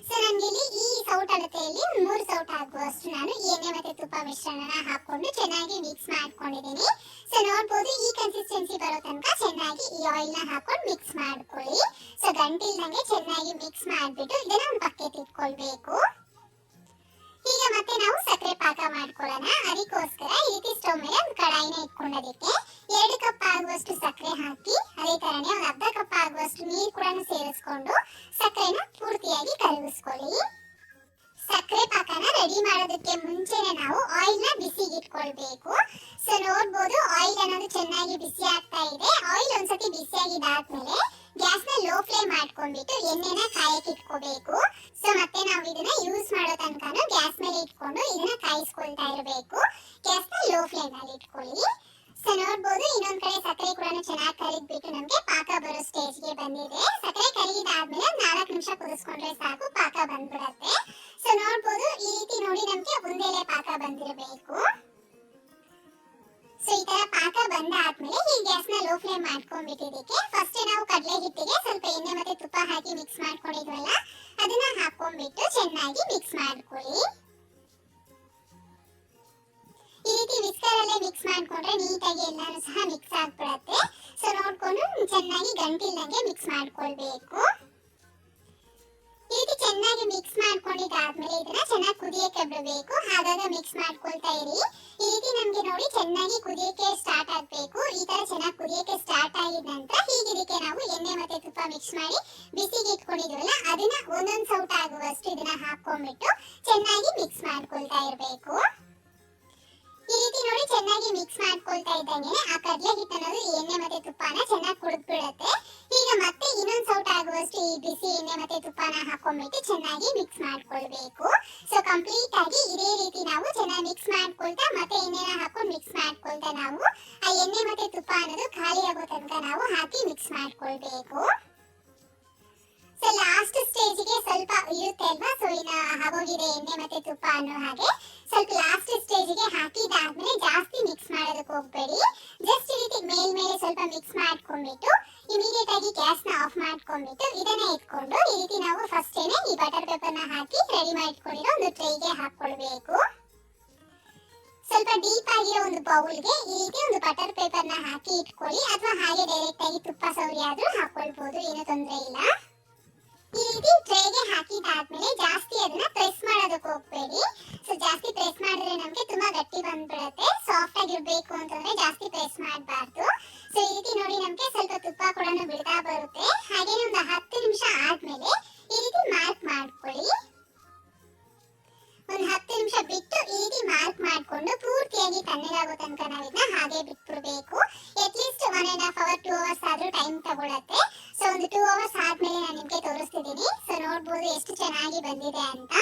ಸೊ ನನ್ಗೆ ಇಲ್ಲಿ ಈ ಸೌಟ್ ಅಳತೆಯಲ್ಲಿ 3 ಸೌಟ್ ಆಗುವಷ್ಟು ನಾನು ಎಣ್ಣೆ ಮತ್ತೆ ತುಪ್ಪ ಮಿಶ್ರಣನ ಹಾಕೊಂಡು ಚೆನ್ನಾಗಿ ಮಿಕ್ಸ್ ಮಾಡ್ಕೊಂಡಿದ್ದೀನಿ. ಸೊ ನೋಡ್ಬೋದು ಈ ಕನ್ಸಿಸ್ಟೆನ್ಸಿ ಬರೋ ತನಕ ಚೆನ್ನಾಗಿ ಈ ಆಯಿಲ್ ನ ಹಾಕೊಂಡು ಮಿಕ್ಸ್ ಮಾಡ್ಕೊಳ್ಳಿ. ಸೊ ಗಂಟಿಲ್ದಂಗೆ ಚೆನ್ನಾಗಿ ಮಿಕ್ಸ್ ಮಾಡ್ಬಿಟ್ಟು ಇದನ್ನ ಒಂದು ಪಕ್ಕಕ್ಕೆ ಇಟ್ಕೊಳ್ಬೇಕು. ಈಗ ಮತ್ತೆ ನಾವು ಸಕ್ಕರೆ ಪಾಕ ಮಾಡ್ಕೊಳ್ಳೋಣ. ಅದಕ್ಕೋಸ್ಕರ ಈ ರೀತಿ ಸ್ಟವ್ ಮೇಲೆ ಒಂದು ಕಡಾಯಿನ ಇಟ್ಕೊಂಡೋದಕ್ಕೆ 2 ಕಪ್ ಆಗುವಷ್ಟು ಸಕ್ಕರೆ ಹಾಕಿ ಅದೇ ತರನೇ ಒಂದು ಅರ್ಧ ಕಪ್ ಆಗುವಷ್ಟು ನೀರು ಕೂಡ ಸೇರಿಸ್ಕೊಂಡು ಸಕ್ಕರೆನ ಪೂರ್ತಿಯಾಗಿ ಕರಗಿಸ್ಕೊಳ್ಳಿ. ಸಕ್ಕರೆ ಪಾಕನ ರೆಡಿ ಮಾಡೋದಕ್ಕೆ ಮುಂಚೆನೆ ನಾವು ಆಯಿಲ್ ನ ಬಿಸಿಗೆ ಇಟ್ಕೊಳ್ಬೇಕು. ಸೊ ನೋಡ್ಬೋದು ಆಯಿಲ್ ಅನ್ನೋದು ಚೆನ್ನಾಗಿ ಬಿಸಿ ಆಗ್ತಾ ಇದೆ. ಆಯಿಲ್ ಒಂದ್ಸತಿ ಬಿಸಿಯಾಗಿದ್ದಾದ್ಮೇಲೆ ಗ್ಯಾಸ್ ನ ಲೋ ಫ್ಲೇಮ್ ಮಾಡ್ಕೊಂಡ್ಬಿಟ್ಟು ಎಣ್ಣೆನ ಕಾಯಕ್ಕೆ ಇಟ್ಕೋಬೇಕು. ಸೊ ಮತ್ತೆ ನಾವು ಇದನ್ನ ಯೂಸ್ ಮಾಡೋ ತನಕ ಗ್ಯಾಸ್ ಮೇಲೆ ಇಟ್ಕೊಂಡು ಇದನ್ನ ಕಾಯಿಸ್ಕೊಳ್ತಾ ಇರಬೇಕು. ಗ್ಯಾಸ್ ನ ಲೋ ಫ್ಲೇಮ್ ನಲ್ಲಿ ಇಟ್ಕೊಳ್ಳಿ. ಸೊ ನೋಡ್ಬೋದು ಇನ್ನೊಂದ್ ಕಡೆ ಸಕ್ಕರೆ ಕೂಡ ಚೆನ್ನಾಗಿ ಕರಿದ್ಬಿಟ್ಟು ನಮ್ಗೆ ಪಾಕ ಬರೋ ಸ್ಟೇಜ್ ಗೆ ಬಂದಿದೆ. ಸಕ್ಕರೆ ಕರಿದಾದ್ಮೇಲೆ 4 ನಿಮಿಷ ಕುದಿಸ್ಕೊಂಡ್ರೆ ಸಾಕು, ಪಾಕ ಬಂದ್ಬಿಡತ್ತೆ. ಸೊ ನೋಡ್ಬೋದು ಈ ರೀತಿ ನೋಡಿ ನಮ್ಗೆ ಒಂದೇಲೆ ಪಾಕ ಬಂದಿರಬೇಕು. ಸೊ ಈ ತರ ಪಾಕ ಬಂದಾದ್ಮೇಲೆ ಈ ಗ್ಯಾಸ್ ನ ಲೋ ಫ್ಲೇಮ್ ಮಾಡ್ಕೊಂಡ್ಬಿಟ್ಟಿದ್ದಕ್ಕೆ ಫಸ್ಟ್ ನಾವು ಕಡಲೆ ಹಿಟ್ಟಿಗೆ ಸ್ವಲ್ಪ ಎಣ್ಣೆ ಮತ್ತೆ ತುಪ್ಪ ಹಾಕಿ ಮಿಕ್ಸ್ ಮಾಡ್ಕೊಂಡಿದ್ವಲ್ಲ ಅದನ್ನ ಹಾಕೊಂಡ್ಬಿಟ್ಟು ಚೆನ್ನಾಗಿ ಮಿಕ್ಸ್ ಮಾಡ್ಕೊಳ್ಳಿ. ಈ ರೀತಿ ವಿಸ್ಕರ್ ಅಲ್ಲೇ ಮಿಕ್ಸ್ ಮಾಡ್ಕೊಂಡ್ರೆ ನೀಟಾಗಿ ಎಲ್ಲಾನು ಸಹ ಮಿಕ್ಸ್ ಆಗ್ಬಿಡುತ್ತೆ. ಸೊ ನೋಡ್ಕೊಂಡು ಚೆನ್ನಾಗಿ ಗಂಟಿಲ್ದಂಗೆ ಮಿಕ್ಸ್ ಮಾಡ್ಕೊಳ್ಬೇಕು. ಈ ರೀತಿ ಚೆನ್ನಾಗಿ ಮಿಕ್ಸ್ ಮಾಡ್ಕೊಂಡಿದ್ದಾದ್ಮೇಲೆ ಇದನ್ನ ಚೆನ್ನಾಗಿ ಕುದಿಯಕ್ಕೆ ಬಿಡಬೇಕು. ಆಗಾಗ ಮಿಕ್ಸ್ ಮಾಡ್ಕೊಳ್ತಾ ಇರಿ. ಈ ರೀತಿ ನಮ್ಗೆ ನೋಡಿ ಚೆನ್ನಾಗಿ ಕುದಿಯಕ್ಕೆ ಸ್ಟಾರ್ಟ್ ಆಗ್ಬೇಕು. ಈ ತರ ಚೆನ್ನಾಗಿ ಕುದಿಯಕ್ಕೆ ಸ್ಟಾರ್ಟ್ ಆಗಿದ ನಂತರ ಹೀಗೆ ಇದಕ್ಕೆ ನಾವು ಎಣ್ಣೆ ಮತ್ತೆ ತುಪ್ಪ ಮಿಕ್ಸ್ ಮಾಡಿ ಬಿಸಿಗೆ ಇಟ್ಕೊಂಡಿದ್ವಲ್ಲ ಅದನ್ನ ಒಂದೊಂದು ಸೌಟ್ ಆಗುವಷ್ಟು ಇದನ್ನ ಹಾಕೊಂಡ್ಬಿಟ್ಟು ಚೆನ್ನಾಗಿ ಮಿಕ್ಸ್ ಮಾಡ್ಕೊಳ್ತಾ ಇರಬೇಕು. ಈ ರೀತಿ ನೋಡಿ ಚೆನ್ನಾಗಿ ಮಿಕ್ಸ್ ಮಾಡ್ಕೊಳ್ತಾ ಇದ್ದಂಗೆ ಆ ಕಡಲೆ ಹಿಟ್ಟು ಅನ್ನೋದು ಎಣ್ಣೆ ಮತ್ತೆ ತುಪ್ಪನ ಚೆನ್ನಾಗಿ ಕುಡಿದ್ಬಿಡುತ್ತೆ. ಈಗ ಮತ್ತೆ ಇನ್ನೊಂದು ಸೌಟ್ ಆಗುವಷ್ಟು ಈ ಬಿಸಿ ಎಣ್ಣೆ ಮತ್ತೆ ತುಪ್ಪನ ಹಾಕೊಂಡ್ಬಿಟ್ಟು ಚೆನ್ನಾಗಿ ಮಿಕ್ಸ್ ಮಾಡ್ಕೊಳ್ಬೇಕು. ಸೊ ಕಂಪ್ಲೀಟ್ ಆಗಿ ಇದೇ ರೀತಿ ನಾವು ಚೆನ್ನಾಗಿ ಮಿಕ್ಸ್ ಮಾಡ್ಕೊಳ್ತಾ ಮತ್ತೆ ಎಣ್ಣೆನ ಹಾಕೊಂಡು ಮಿಕ್ಸ್ ಮಾಡ್ಕೊಳ್ತಾ ನಾವು ಆ ಎಣ್ಣೆ ಮತ್ತೆ ತುಪ್ಪ ಅನ್ನೋದು ಖಾಲಿ ಆಗೋ ತನಕ ನಾವು ಹಾಕಿ ಮಿಕ್ಸ್ ಮಾಡ್ಕೊಳ್ಬೇಕು. ಸೊ ಲಾಸ್ಟ್ ಸ್ಟೇಜಿಗೆ ಸ್ವಲ್ಪ ಇರುತ್ತೆ ಅಲ್ವಾ, ಸೊ ಇನ್ನ ಆಗೋಗಿದೆ ಎಣ್ಣೆ ಮತ್ತೆ ತುಪ್ಪ ಅನ್ನೋ ಹಾಗೆ ಸ್ವಲ್ಪ ಲಾಸ್ಟ್ ಸ್ಟೇಜಿಗೆ ಹಾಕಿದಾದ್ಮೇಲೆ ಜಾಸ್ತಿ ಮಿಕ್ಸ್ ಮಾಡೋದಕ್ಕೆ ಹೋಗ್ಬೇಡಿ. ಜಸ್ಟ್ ಈ ರೀತಿ ಮೇಲ್ಮೇಲೆ ಸ್ವಲ್ಪ ಮಿಕ್ಸ್ ಮಾಡ್ಕೊಂಡ್ಬಿಟ್ಟು ಇಮಿಡಿಯೇಟ್ ಆಗಿ ಗ್ಯಾಸ್ ನ ಆಫ್ ಮಾಡ್ಕೊಂಡ್ಬಿಟ್ಟು ಇದನ್ನ ಇಟ್ಕೊಂಡು ಈ ರೀತಿ ನಾವು ಫಸ್ಟ್ ಏನೇ ಈ ಬಟರ್ ಪೇಪರ್ ನ ಹಾಕಿ ರೆಡಿ ಮಾಡಿಟ್ಕೊಂಡಿರೋ ಒಂದು ಟ್ರೈಗೆ ಹಾಕೊಳ್ಬೇಕು. ಸ್ವಲ್ಪ ಡೀಪ್ ಆಗಿರೋ ಒಂದು ಬೌಲ್ಗೆ ಈ ರೀತಿ ಒಂದು ಬಟರ್ ಪೇಪರ್ ನ ಹಾಕಿ ಇಟ್ಕೊಳ್ಳಿ, ಅಥವಾ ಹಾಗೆ ಡೈರೆಕ್ಟ್ ಆಗಿ ತುಪ್ಪ ಸವರಿ ಆದ್ರೂ ಹಾಕೊಳ್ಬಹುದು, ಏನು ತೊಂದರೆ ಇಲ್ಲ. ಈ ರೀತಿ ಟ್ರೇಗೆ ಹಾಕಿದಾದ್ಮೇಲೆ ಜಾಸ್ತಿ ಅದನ್ನ ಪ್ರೆಸ್ ಮಾಡೋದಕ್ಕೆ ಹೋಗ್ಬೇಡಿ. ಸೊ ಜಾಸ್ತಿ ಪ್ರೆಸ್ ಮಾಡಿದ್ರೆ ನಮ್ಗೆ ತುಂಬಾ ಗಟ್ಟಿ ಬಂದ್ಬಿಡುತ್ತೆ. ಸಾಫ್ಟ್ ಆಗಿರ್ಬೇಕು ಅಂತಂದ್ರೆ ಜಾಸ್ತಿ ಪ್ರೆಸ್ ಮಾಡಬಾರ್ದು. ಸೊ ಈ ರೀತಿ ನೋಡಿ ನಮ್ಗೆ ಸ್ವಲ್ಪ ತುಪ್ಪ ಕೂಡ ಬಿಡ್ತಾ ಬರುತ್ತೆ. ಹಾಗೇನೆ ಒಂದು 10 ನಿಮಿಷ ಆದ್ಮೇಲೆ ಈ ರೀತಿ ಮಾರ್ಕ್ ಮಾಡ್ಕೊಳ್ಳಿ. ಒಂದು 10 ನಿಮಿಷ ಬಿಟ್ಟು ಈ ರೀತಿ ಮಾರ್ಕ್ ಮಾಡ್ಕೊಂಡು ಪೂರ್ತಿಯಾಗಿ ತಣ್ಣಗಾಗೋ ತನಕ ನಾವು ಇದನ್ನ ಹಾಗೆ ಬಿಟ್ಬಿಡ್ಬೇಕು. ಅಟ್ಲೀಸ್ಟ್ 1.5 ಅವರ್ 2 ಅವರ್ಸ್ ಆದ್ರೂ ಟೈಮ್ ತಗೊಳತ್ತೆ. ಸೊ ಒಂದು 2 ಅವರ್ಸ್ ಆದ್ಮೇಲೆ ನಾನು ನಿಮ್ಗೆ ತೋರಿಸ್ತಿದ್ದೀನಿ. ಸೊ ನೋಡ್ಬೋದು ಎಷ್ಟು ಚೆನ್ನಾಗಿ ಬಂದಿದೆ ಅಂತ.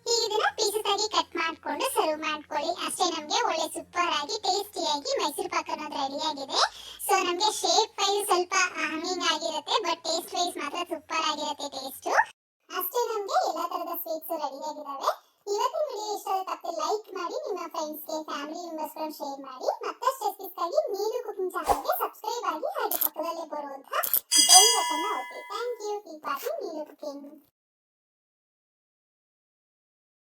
ಈಗ ಇದನ್ನ ಪೀಸಸ್ ಆಗಿ ಕಟ್ ಮಾಡ್ಕೊಂಡು ಸರ್ವ್ ಮಾಡ್ಕೊಳ್ಳಿ. ಅಷ್ಟೇ, ನಮ್ಗೆ ಒಳ್ಳೆ ಸೂಪರ್ ಆಗಿ ಟೇಸ್ಟಿಯಾಗಿ ಮೈಸೂರು ಪಾಕ್ ಅನ್ನೋದು ರೆಡಿ ಆಗಿದೆ. ಸೊ ನಮ್ಗೆ ಶೇಪ್ ವೈಸ್ ಸ್ವಲ್ಪ ಹಂಗಿಂಗ್ ಆಗಿರುತ್ತೆ, ಬಟ್ ಟೇಸ್ಟ್ ವೈಸ್ ಮಾತ್ರ ಸೂಪರ್ ಆಗಿರುತ್ತೆ ಟೇಸ್ಟ್. ಅಷ್ಟೇ, ನಮ್ಗೆ ಎಲ್ಲಾ ತರದ ಸ್ವೀಟ್ಸ್ ರೆಡಿ ಆಗಿದಾವೆ. ಇವತ್ತಿನ ವಿಡಿಯೋ ಇಷ್ಟ ಆದ್ರೆ ತಪ್ಪದೆ ಲೈಕ್ ಮಾಡಿ, ನಿಮ್ಮ ಫ್ರೆಂಡ್ಸ್ ಗೆ ಫ್ಯಾಮಿಲಿ ಮೆಂಬರ್ಸ್ ಗೆ ಶೇರ್ ಮಾಡಿ. ಮತ್ತಷ್ಟು ರೆಸಿಪೀಸ್ಗಾಗಿ ನೀನು ಕುಕಿಂಗ್ ಚಾನೆಲ್ ಗೆ ಸಬ್ಸ್ಕ್ರೈಬ್ ಆಗಿ ಹಾಗೆ ಪಕ್ಕದಲ್ಲೇ ಬರುವಂತಹ ಬೆಲ್ ಬಟನ್ ಒತ್ತಿ. Thank you. ಕೀಪ್ ವಾಚಿಂಗ್ ನೀನು ಕುಕಿಂಗ್.